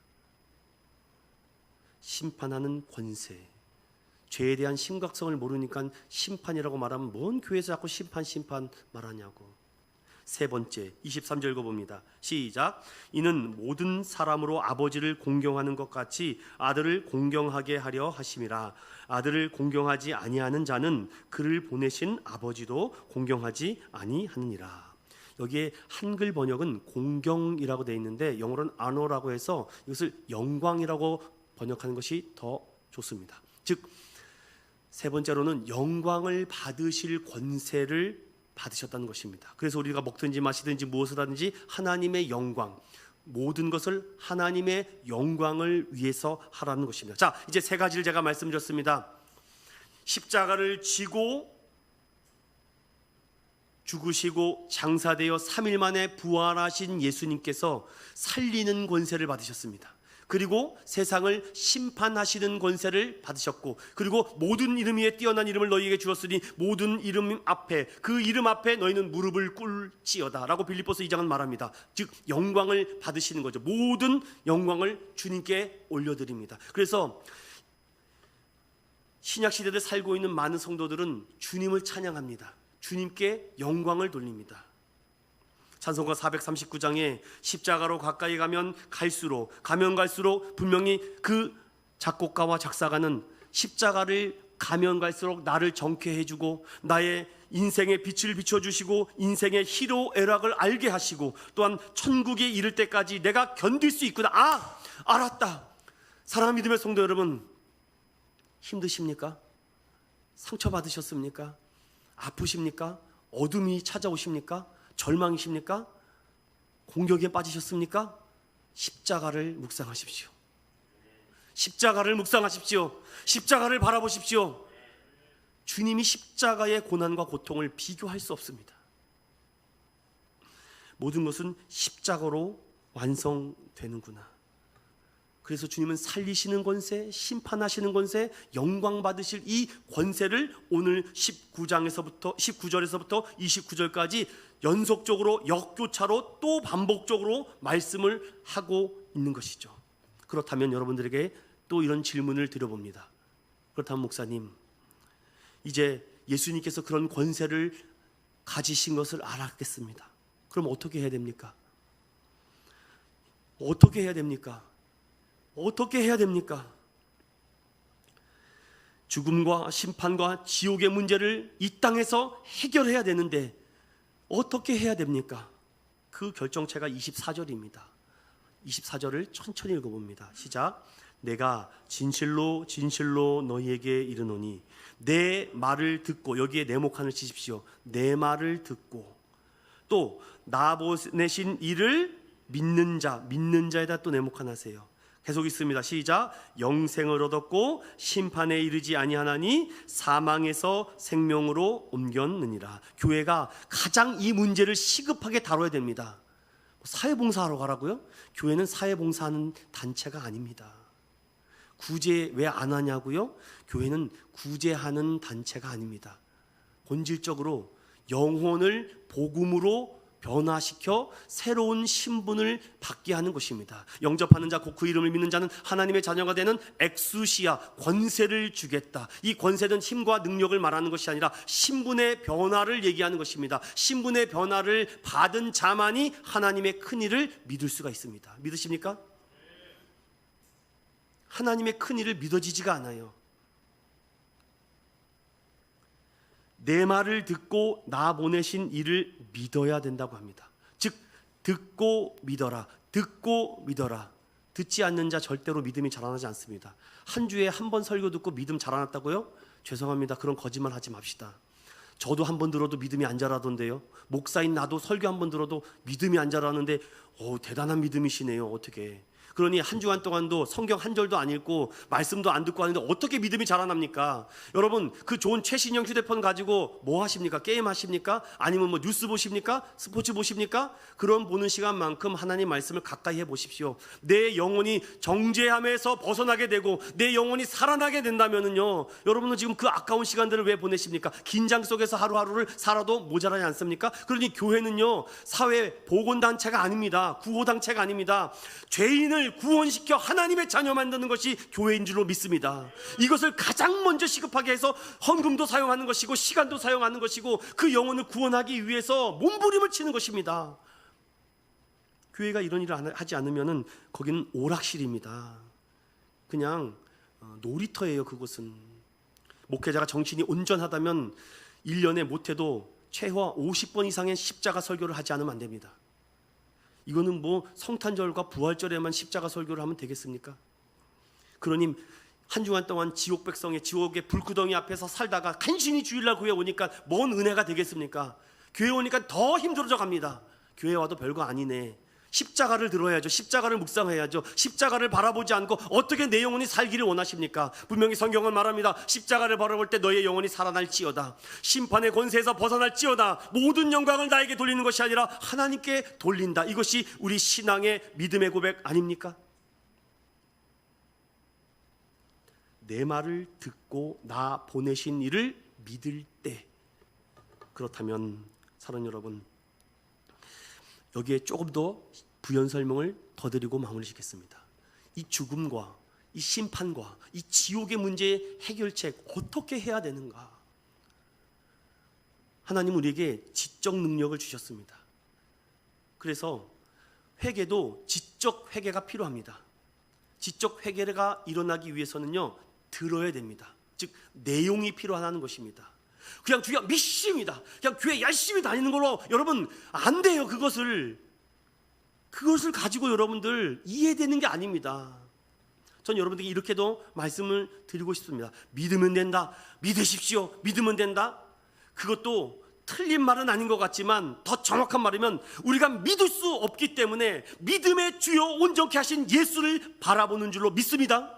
심판하는 권세, 죄에 대한 심각성을 모르니까 심판이라고 말하면 뭔 교회에서 자꾸 심판 말하냐고. 세 번째, 23절 읽어봅니다. 시작. 이는 모든 사람으로 아버지를 공경하는 것 같이 아들을 공경하게 하려 하심이라. 아들을 공경하지 아니하는 자는 그를 보내신 아버지도 공경하지 아니하느니라. 여기에 한글 번역은 공경이라고 되어 있는데 영어로는 honor라고 해서 이것을 영광이라고 번역하는 것이 더 좋습니다. 즉, 세 번째로는 영광을 받으실 권세를 받으셨다는 것입니다. 그래서 우리가 먹든지 마시든지 무엇을 하든지 하나님의 영광, 모든 것을 하나님의 영광을 위해서 하라는 것입니다. 자, 이제 세 가지를 제가 말씀드렸습니다. 십자가를 지고 죽으시고 장사되어 3일 만에 부활하신 예수님께서 살리는 권세를 받으셨습니다. 그리고 세상을 심판하시는 권세를 받으셨고, 그리고 모든 이름 위에 뛰어난 이름을 너희에게 주었으니 모든 이름 앞에, 그 이름 앞에 너희는 무릎을 꿇지어다 라고 빌립보서 2장은 말합니다. 즉 영광을 받으시는 거죠. 모든 영광을 주님께 올려드립니다. 그래서 신약시대에 살고 있는 많은 성도들은 주님을 찬양합니다. 주님께 영광을 돌립니다. 찬송가 439장에 십자가로 가까이 가면 갈수록 분명히 그 작곡가와 작사가는 십자가를 가면 갈수록 나를 정케 해주고 나의 인생의 빛을 비춰주시고 인생의 희로애락을 알게 하시고 또한 천국에 이를 때까지 내가 견딜 수 있구나. 알았다. 사랑하는 믿음의 성도 여러분, 힘드십니까? 상처받으셨습니까? 아프십니까? 어둠이 찾아오십니까? 절망이십니까? 공격에 빠지셨습니까? 십자가를 묵상하십시오. 십자가를 묵상하십시오. 십자가를 바라보십시오. 주님이 십자가의 고난과 고통을 비교할 수 없습니다. 모든 것은 십자가로 완성되는구나. 그래서 주님은 살리시는 권세, 심판하시는 권세, 영광 받으실 이 권세를 오늘 19절에서부터 29절까지 연속적으로 역교차로 또 반복적으로 말씀을 하고 있는 것이죠. 그렇다면 여러분들에게 또 이런 질문을 드려봅니다. 그렇다면 목사님, 이제 예수님께서 그런 권세를 가지신 것을 알았겠습니다. 그럼 어떻게 해야 됩니까? 어떻게 해야 됩니까? 어떻게 해야 됩니까? 죽음과 심판과 지옥의 문제를 이 땅에서 해결해야 되는데 어떻게 해야 됩니까? 그 결정체가 24절입니다. 24절을 천천히 읽어봅니다. 시작. 내가 진실로 진실로 너희에게 이르노니 내 말을 듣고, 여기에 네모칸을 치십시오. 내 말을 듣고 또 나 보내신 이를 믿는 자에다 또 네모칸 하세요. 계속 있습니다. 시작. 영생을 얻었고 심판에 이르지 아니하나니 사망에서 생명으로 옮겼느니라. 교회가 가장 이 문제를 시급하게 다뤄야 됩니다. 사회봉사하러 가라고요? 교회는 사회봉사하는 단체가 아닙니다. 구제 왜 안 하냐고요? 교회는 구제하는 단체가 아닙니다. 본질적으로 영혼을 복음으로 변화시켜 새로운 신분을 받게 하는 것입니다. 영접하는 자 곧 그 이름을 믿는 자는 하나님의 자녀가 되는 엑수시아, 권세를 주겠다. 이 권세는 힘과 능력을 말하는 것이 아니라 신분의 변화를 얘기하는 것입니다. 신분의 변화를 받은 자만이 하나님의 큰 일을 믿을 수가 있습니다. 믿으십니까? 하나님의 큰 일을 믿어지지가 않아요. 내 말을 듣고 나 보내신 이를 믿어야 된다고 합니다. 즉 듣고 믿어라. 듣고 믿어라. 듣지 않는 자 절대로 믿음이 자라나지 않습니다. 한 주에 한 번 설교 듣고 믿음 자라났다고요? 죄송합니다. 그런 거짓말 하지 맙시다. 저도 한 번 들어도 믿음이 안 자라던데요. 목사인 나도 설교 한 번 들어도 믿음이 안 자라는데 대단한 믿음이시네요. 어떻게? 그러니 한 주간 동안도 성경 한 절도 안 읽고 말씀도 안 듣고 하는데 어떻게 믿음이 자라납니까? 여러분, 그 좋은 최신형 휴대폰 가지고 뭐 하십니까? 게임 하십니까? 아니면 뭐 뉴스 보십니까? 스포츠 보십니까? 그런 보는 시간만큼 하나님 말씀을 가까이 해보십시오. 내 영혼이 정죄함에서 벗어나게 되고 내 영혼이 살아나게 된다면은요, 여러분은 지금 그 아까운 시간들을 왜 보내십니까? 긴장 속에서 하루하루를 살아도 모자라지 않습니까? 그러니 교회는요, 사회 보건단체가 아닙니다. 구호단체가 아닙니다. 죄인을 구원시켜 하나님의 자녀 만드는 것이 교회인 줄로 믿습니다. 이것을 가장 먼저 시급하게 해서 헌금도 사용하는 것이고 시간도 사용하는 것이고 그 영혼을 구원하기 위해서 몸부림을 치는 것입니다. 교회가 이런 일을 하지 않으면 거기는 오락실입니다. 그냥 놀이터예요. 그곳은 목회자가 정신이 온전하다면 1년에 못해도 최소 50번 이상의 십자가 설교를 하지 않으면 안 됩니다. 이거는 뭐 성탄절과 부활절에만 십자가 설교를 하면 되겠습니까? 그러니 한 주간 동안 지옥 백성의 지옥의 불구덩이 앞에서 살다가 간신히 주일날 교회 오니까 뭔 은혜가 되겠습니까? 교회 오니까 더 힘들어져 갑니다. 교회 와도 별거 아니네. 십자가를 들어야죠. 십자가를 묵상해야죠. 십자가를 바라보지 않고 어떻게 내 영혼이 살기를 원하십니까? 분명히 성경은 말합니다. 십자가를 바라볼 때 너의 영혼이 살아날지어다. 심판의 권세에서 벗어날지어다. 모든 영광을 나에게 돌리는 것이 아니라 하나님께 돌린다. 이것이 우리 신앙의 믿음의 고백 아닙니까? 내 말을 듣고 나 보내신 이를 믿을 때, 그렇다면 사랑하는 여러분, 여기에 조금 더 부연 설명을 더 드리고 마무리 짓겠습니다. 이 죽음과 이 심판과 이 지옥의 문제의 해결책 어떻게 해야 되는가? 하나님 우리에게 지적 능력을 주셨습니다. 그래서 회개도 지적 회개가 필요합니다. 지적 회개가 일어나기 위해서는요, 들어야 됩니다. 즉 내용이 필요하다는 것입니다. 그냥 주야 믿습니다. 그냥 교회 열심히 다니는 걸로 여러분 안 돼요. 그것을 가지고 여러분들 이해되는 게 아닙니다. 전 여러분들에게 이렇게도 말씀을 드리고 싶습니다. 믿으면 된다. 믿으십시오. 믿으면 된다. 그것도 틀린 말은 아닌 것 같지만 더 정확한 말이면 우리가 믿을 수 없기 때문에 믿음의 주요 온전케 하신 예수를 바라보는 줄로 믿습니다.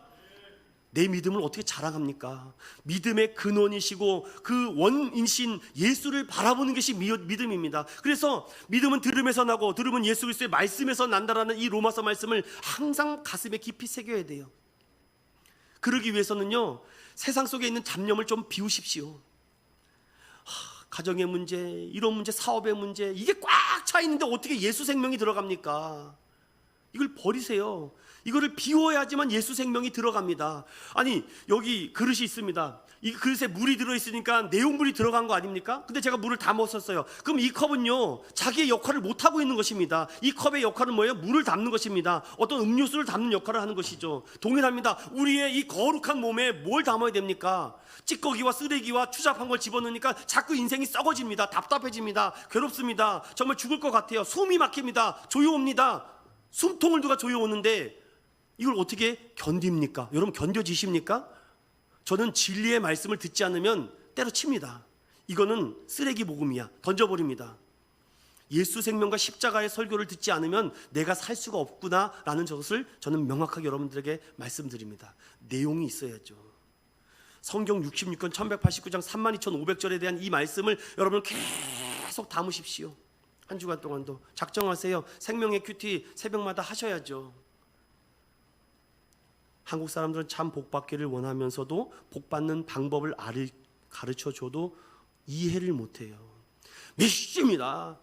내 믿음을 어떻게 자랑합니까? 믿음의 근원이시고 그 원인신 예수를 바라보는 것이 믿음입니다. 그래서 믿음은 들음에서 나고 들음은 예수 그리스도의 말씀에서 난다라는 이 로마서 말씀을 항상 가슴에 깊이 새겨야 돼요. 그러기 위해서는요, 세상 속에 있는 잡념을 좀 비우십시오. 가정의 문제, 이런 문제, 사업의 문제, 이게 꽉 차 있는데 어떻게 예수 생명이 들어갑니까? 이걸 버리세요. 이거를 비워야지만 예수 생명이 들어갑니다. 아니, 여기 그릇이 있습니다. 이 그릇에 물이 들어있으니까 내용물이 들어간 거 아닙니까? 근데 제가 물을 다 먹었어요. 그럼 이 컵은요, 자기의 역할을 못하고 있는 것입니다. 이 컵의 역할은 뭐예요? 물을 담는 것입니다. 어떤 음료수를 담는 역할을 하는 것이죠. 동일합니다. 우리의 이 거룩한 몸에 뭘 담아야 됩니까? 찌꺼기와 쓰레기와 추잡한 걸 집어넣으니까 자꾸 인생이 썩어집니다. 답답해집니다. 괴롭습니다. 정말 죽을 것 같아요. 숨이 막힙니다. 조여옵니다. 숨통을 누가 조여오는데 이걸 어떻게 견딥니까? 여러분 견뎌지십니까? 저는 진리의 말씀을 듣지 않으면 때려칩니다. 이거는 쓰레기 복음이야. 던져버립니다. 예수 생명과 십자가의 설교를 듣지 않으면 내가 살 수가 없구나라는 것을 저는 명확하게 여러분들에게 말씀드립니다. 내용이 있어야죠. 성경 66권 1189장 32,500절에 대한 이 말씀을 여러분 계속 담으십시오. 한 주간 동안도 작정하세요. 생명의 큐티 새벽마다 하셔야죠. 한국 사람들은 참 복받기를 원하면서도 복받는 방법을 가르쳐줘도 이해를 못해요. 믿습니다.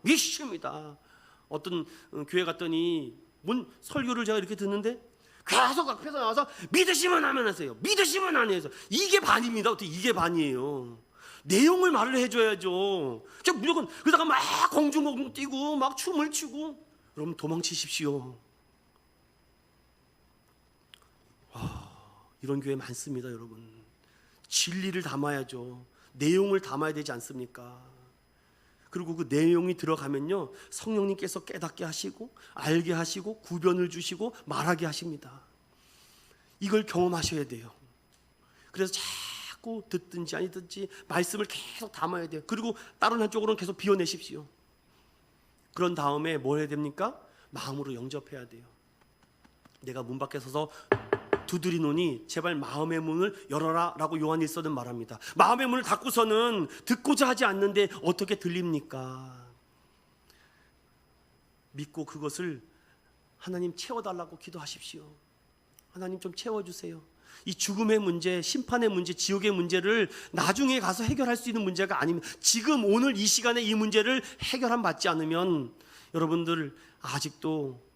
어떤 교회 갔더니 뭔 설교를 제가 이렇게 듣는데 계속 앞에서 나와서 믿으시면 하면 하세요. 믿으시면 안 해서 이게 반입니다. 어떻게 이게 반이에요? 내용을 말을 해줘야죠. 그냥 무조건 그러다가 막 공중공중 뛰고 막 춤을 추고, 여러분 도망치십시오. 이런 교회 많습니다. 여러분 진리를 담아야죠. 내용을 담아야 되지 않습니까? 그리고 그 내용이 들어가면요, 성령님께서 깨닫게 하시고 알게 하시고 구변을 주시고 말하게 하십니다. 이걸 경험하셔야 돼요. 그래서 자꾸 듣든지 아니든지 말씀을 계속 담아야 돼요. 그리고 다른 한쪽으로는 계속 비워내십시오. 그런 다음에 뭘 해야 됩니까? 마음으로 영접해야 돼요. 내가 문 밖에 서서 두드리노니 제발 마음의 문을 열어라 라고 요한일서는 말합니다. 마음의 문을 닫고서는 듣고자 하지 않는데 어떻게 들립니까? 믿고 그것을 하나님 채워달라고 기도하십시오. 하나님 좀 채워주세요. 이 죽음의 문제, 심판의 문제, 지옥의 문제를 나중에 가서 해결할 수 있는 문제가 아닙니다. 지금 오늘 이 시간에 이 문제를 해결함 받지 않으면 여러분들 아직도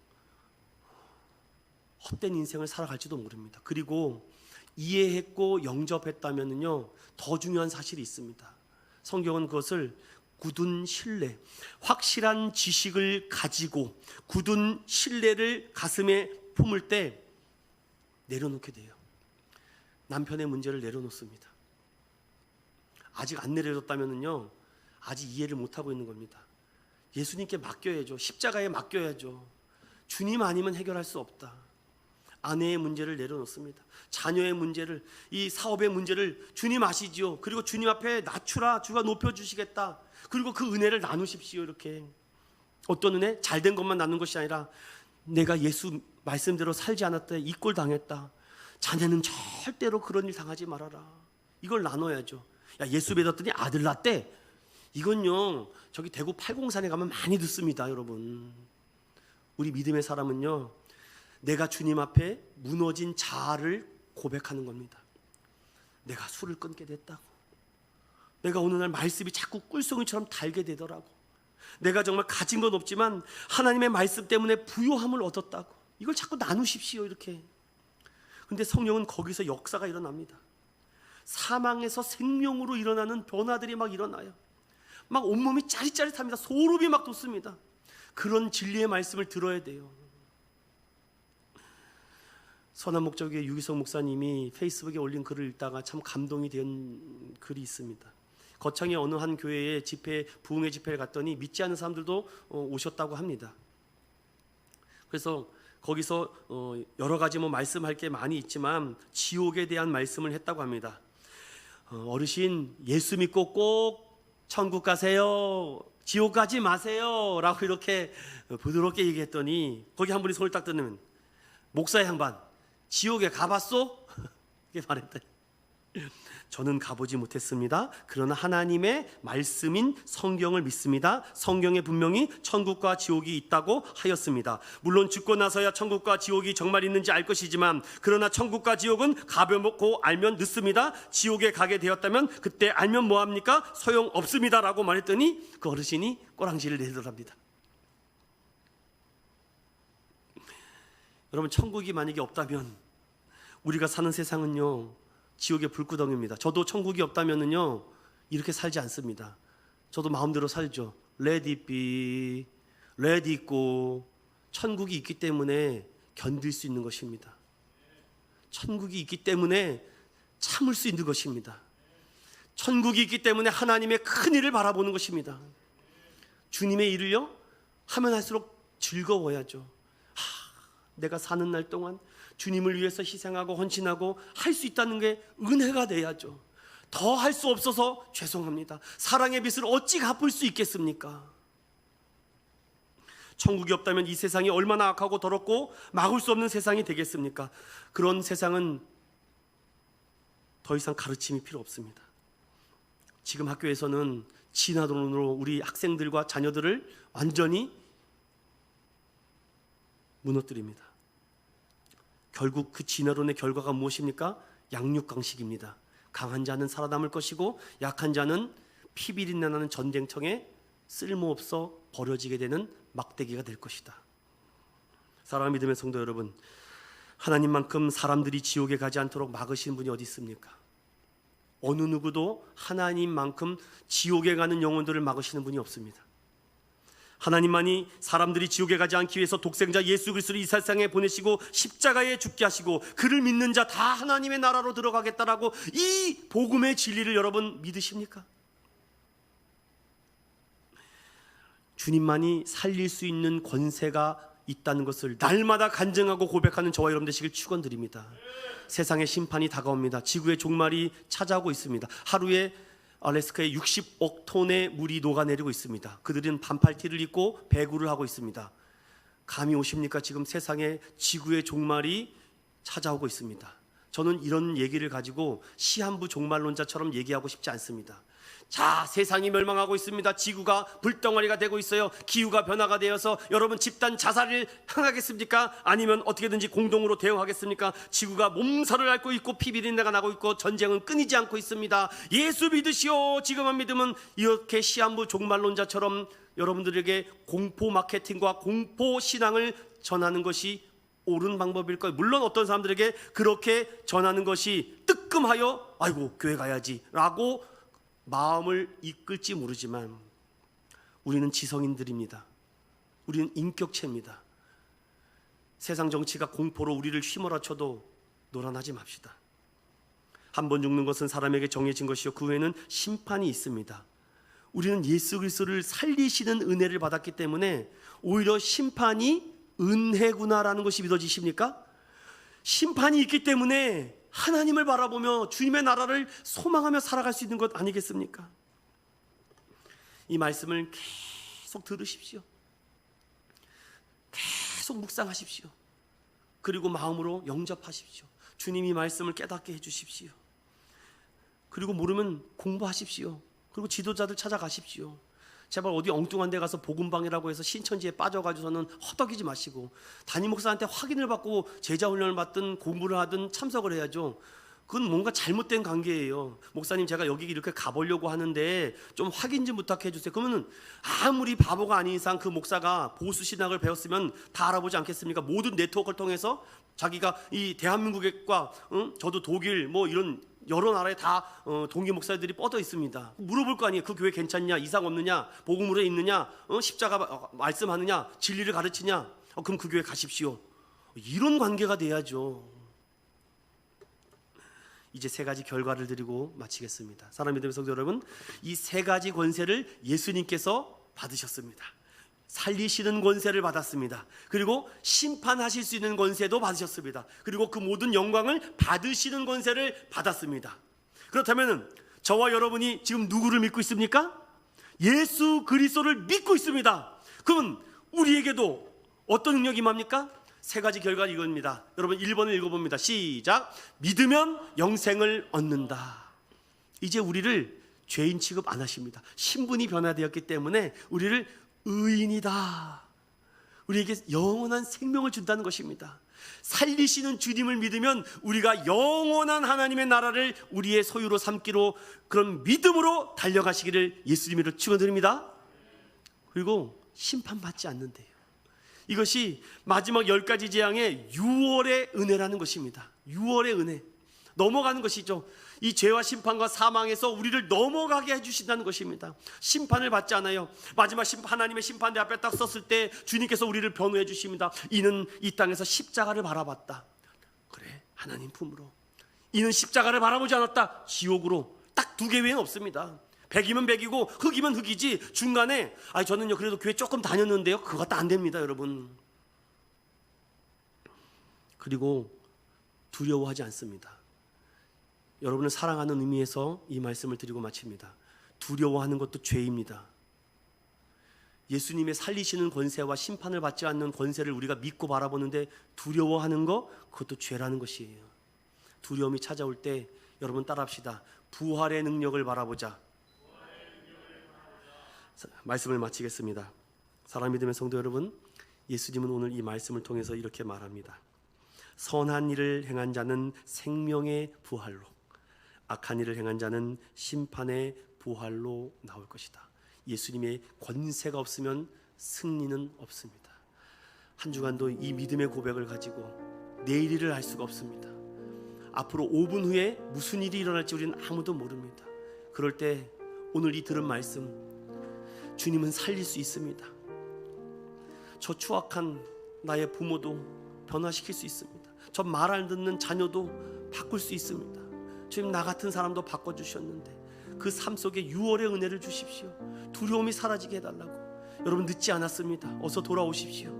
헛된 인생을 살아갈지도 모릅니다. 그리고 이해했고 영접했다면요, 더 중요한 사실이 있습니다. 성경은 그것을 굳은 신뢰, 확실한 지식을 가지고 굳은 신뢰를 가슴에 품을 때 내려놓게 돼요. 남편의 문제를 내려놓습니다. 아직 안 내려줬다면요, 아직 이해를 못하고 있는 겁니다. 예수님께 맡겨야죠. 십자가에 맡겨야죠. 주님 아니면 해결할 수 없다. 아내의 문제를 내려놓습니다. 자녀의 문제를, 이 사업의 문제를 주님 아시지요. 그리고 주님 앞에 낮추라, 주가 높여주시겠다. 그리고 그 은혜를 나누십시오. 이렇게 어떤 은혜? 잘된 것만 나누는 것이 아니라 내가 예수 말씀대로 살지 않았다, 이 꼴 당했다, 자네는 절대로 그런 일 당하지 말아라. 이걸 나눠야죠. 야, 예수 믿었더니 아들 낳대. 이건요, 저기 대구 팔공산에 가면 많이 듣습니다. 여러분, 우리 믿음의 사람은요, 내가 주님 앞에 무너진 자아를 고백하는 겁니다. 내가 술을 끊게 됐다고, 내가 어느 날 말씀이 자꾸 꿀송이처럼 달게 되더라고, 내가 정말 가진 건 없지만 하나님의 말씀 때문에 부요함을 얻었다고. 이걸 자꾸 나누십시오. 이렇게. 근데 성령은 거기서 역사가 일어납니다. 사망에서 생명으로 일어나는 변화들이 막 일어나요. 막 온몸이 짜릿짜릿합니다. 소름이 막 돋습니다. 그런 진리의 말씀을 들어야 돼요. 선한 목적의 유기성 목사님이 페이스북에 올린 글을 읽다가 참 감동이 된 글이 있습니다. 거창의 어느 한 교회에 집회, 부흥회 집회를 갔더니 믿지 않는 사람들도 오셨다고 합니다. 그래서 거기서 여러 가지 말씀할 게 많이 있지만 지옥에 대한 말씀을 했다고 합니다. 어르신, 예수 믿고 꼭 천국 가세요, 지옥 가지 마세요 라고 이렇게 부드럽게 얘기했더니 거기 한 분이 손을 딱 드는, 목사의 양반, 지옥에 가봤소? 이렇게 말했더니 저는 가보지 못했습니다. 그러나 하나님의 말씀인 성경을 믿습니다. 성경에 분명히 천국과 지옥이 있다고 하였습니다. 물론 죽고 나서야 천국과 지옥이 정말 있는지 알 것이지만, 그러나 천국과 지옥은 가벼먹고 알면 늦습니다. 지옥에 가게 되었다면 그때 알면 뭐합니까? 소용없습니다 라고 말했더니 그 어르신이 꼬랑지를 내더랍니다. 여러분, 천국이 만약에 없다면 우리가 사는 세상은요, 지옥의 불구덩이입니다. 저도 천국이 없다면은요, 이렇게 살지 않습니다. 저도 마음대로 살죠. Let it be, let it go. 천국이 있기 때문에 견딜 수 있는 것입니다. 천국이 있기 때문에 참을 수 있는 것입니다. 천국이 있기 때문에 하나님의 큰 일을 바라보는 것입니다. 주님의 일을요, 하면 할수록 즐거워야죠. 내가 사는 날 동안 주님을 위해서 희생하고 헌신하고 할 수 있다는 게 은혜가 돼야죠. 더 할 수 없어서 죄송합니다. 사랑의 빚을 어찌 갚을 수 있겠습니까? 천국이 없다면 이 세상이 얼마나 악하고 더럽고 막을 수 없는 세상이 되겠습니까? 그런 세상은 더 이상 가르침이 필요 없습니다. 지금 학교에서는 진화론으로 우리 학생들과 자녀들을 완전히 무너뜨립니다. 결국 그 진화론의 결과가 무엇입니까? 양육강식입니다. 강한 자는 살아남을 것이고 약한 자는 피비린내 나는 전쟁터에 쓸모없어 버려지게 되는 막대기가 될 것이다. 사랑하는 믿음의 성도 여러분, 하나님만큼 사람들이 지옥에 가지 않도록 막으시는 분이 어디 있습니까? 어느 누구도 하나님만큼 지옥에 가는 영혼들을 막으시는 분이 없습니다. 하나님만이 사람들이 지옥에 가지 않기 위해서 독생자 예수 그리스도를 이 세상에 보내시고 십자가에 죽게 하시고 그를 믿는 자 다 하나님의 나라로 들어가겠다라고, 이 복음의 진리를 여러분 믿으십니까? 주님만이 살릴 수 있는 권세가 있다는 것을 날마다 간증하고 고백하는 저와 여러분 되시길 축원드립니다. 세상의 심판이 다가옵니다. 지구의 종말이 찾아오고 있습니다. 하루에 알래스카에 60억 톤의 물이 녹아내리고 있습니다. 그들은 반팔티를 입고 배구를 하고 있습니다. 감이 오십니까? 지금 세상에 지구의 종말이 찾아오고 있습니다. 저는 이런 얘기를 가지고 시한부 종말론자처럼 얘기하고 싶지 않습니다. 자, 세상이 멸망하고 있습니다. 지구가 불덩어리가 되고 있어요. 기후가 변화가 되어서 여러분 집단 자살을 향하겠습니까? 아니면 어떻게든지 공동으로 대응하겠습니까? 지구가 몸살을 앓고 있고 피비린내가 나고 있고 전쟁은 끊이지 않고 있습니다. 예수 믿으시오. 지금만 믿으면 이렇게 시한부 종말론자처럼 여러분들에게 공포 마케팅과 공포 신앙을 전하는 것이 옳은 방법일까요? 물론 어떤 사람들에게 그렇게 전하는 것이 뜨끔하여 아이고 교회 가야지 라고 마음을 이끌지 모르지만 우리는 지성인들입니다. 우리는 인격체입니다. 세상 정치가 공포로 우리를 휘몰아쳐도 노란하지 맙시다. 한 번 죽는 것은 사람에게 정해진 것이요 그 후에는 심판이 있습니다. 우리는 예수 그리스도를 살리시는 은혜를 받았기 때문에 오히려 심판이 은혜구나라는 것이 믿어지십니까? 심판이 있기 때문에 하나님을 바라보며 주님의 나라를 소망하며 살아갈 수 있는 것 아니겠습니까? 이 말씀을 계속 들으십시오. 계속 묵상하십시오. 그리고 마음으로 영접하십시오. 주님이 말씀을 깨닫게 해주십시오. 그리고 모르면 공부하십시오. 그리고 지도자들 찾아가십시오. 제발 어디 엉뚱한 데 가서 복음방이라고 해서 신천지에 빠져가지고서는 허덕이지 마시고 담임 목사한테 확인을 받고 제자훈련을 받든 공부를 하든 참석을 해야죠. 그건 뭔가 잘못된 관계예요. 목사님 제가 여기 이렇게 가보려고 하는데 좀 확인 좀 부탁해 주세요. 그러면 아무리 바보가 아닌 이상 그 목사가 보수 신학을 배웠으면 다 알아보지 않겠습니까? 모든 네트워크를 통해서 자기가 이 대한민국과 저도 독일 뭐 이런 여러 나라에 다 동기 목사들이 뻗어 있습니다. 물어볼 거 아니에요. 그 교회 괜찮냐? 이상 없느냐? 복음으로 있느냐? 십자가 말씀하느냐? 진리를 가르치냐? 그럼 그 교회 가십시오. 이런 관계가 돼야죠. 이제 세 가지 결과를 드리고 마치겠습니다. 사랑하는 믿음의 성도 여러분, 이 세 가지 권세를 예수님께서 받으셨습니다. 살리시는 권세를 받았습니다. 그리고 심판하실 수 있는 권세도 받으셨습니다. 그리고 그 모든 영광을 받으시는 권세를 받았습니다. 그렇다면 저와 여러분이 지금 누구를 믿고 있습니까? 예수 그리스도를 믿고 있습니다. 그러면 우리에게도 어떤 능력이 임합니까? 세 가지 결과는 이겁니다. 여러분 1번을 읽어봅니다. 시작. 믿으면 영생을 얻는다. 이제 우리를 죄인 취급 안 하십니다. 신분이 변화되었기 때문에 우리를 의인이다. 우리에게 영원한 생명을 준다는 것입니다. 살리시는 주님을 믿으면 우리가 영원한 하나님의 나라를 우리의 소유로 삼기로 그런 믿음으로 달려가시기를 예수님으로 축원드립니다. 그리고 심판받지 않는데요. 이것이 마지막 10가지 재앙의 6월의 은혜라는 것입니다. 6월의 은혜. 넘어가는 것이죠. 이 죄와 심판과 사망에서 우리를 넘어가게 해주신다는 것입니다. 심판을 받지 않아요. 마지막 하나님의 심판대 앞에 딱 섰을 때 주님께서 우리를 변호해 주십니다. 이는 이 땅에서 십자가를 바라봤다. 그래, 하나님 품으로. 이는 십자가를 바라보지 않았다. 지옥으로. 딱 두 개 외에는 없습니다. 백이면 백이고 흑이면 흑이지 중간에 저는요 그래도 교회 조금 다녔는데요 그것도 안 됩니다 여러분. 그리고 두려워하지 않습니다. 여러분을 사랑하는 의미에서 이 말씀을 드리고 마칩니다. 두려워하는 것도 죄입니다. 예수님의 살리시는 권세와 심판을 받지 않는 권세를 우리가 믿고 바라보는데 두려워하는 것, 그것도 죄라는 것이에요. 두려움이 찾아올 때 여러분 따라합시다. 부활의 능력을 바라보자. 말씀을 마치겠습니다. 사랑하는 믿음의 성도 여러분, 예수님은 오늘 이 말씀을 통해서 이렇게 말합니다. 선한 일을 행한 자는 생명의 부활로, 악한 일을 행한 자는 심판의 부활로 나올 것이다. 예수님의 권세가 없으면 승리는 없습니다. 한 주간도 이 믿음의 고백을 가지고 내일 일을 알 수가 없습니다. 앞으로 5분 후에 무슨 일이 일어날지 우리는 아무도 모릅니다. 그럴 때 오늘 이 들은 말씀, 주님은 살릴 수 있습니다. 저 추악한 나의 부모도 변화시킬 수 있습니다. 저 말 안 듣는 자녀도 바꿀 수 있습니다. 주님, 나 같은 사람도 바꿔주셨는데 그 삶 속에 6월의 은혜를 주십시오. 두려움이 사라지게 해달라고. 여러분 늦지 않았습니다. 어서 돌아오십시오.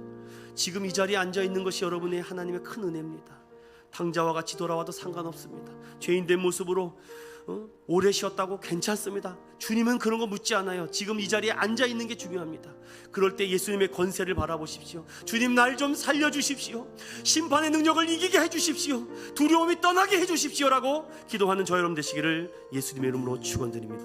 지금 이 자리에 앉아있는 것이 여러분의 하나님의 큰 은혜입니다. 당자와 같이 돌아와도 상관없습니다. 죄인된 모습으로 오래 쉬었다고 괜찮습니다. 주님은 그런 거 묻지 않아요. 지금 이 자리에 앉아 있는 게 중요합니다. 그럴 때 예수님의 권세를 바라보십시오. 주님, 날 좀 살려주십시오. 심판의 능력을 이기게 해주십시오. 두려움이 떠나게 해주십시오라고 기도하는 저 여러분 되시기를 예수님의 이름으로 축원드립니다.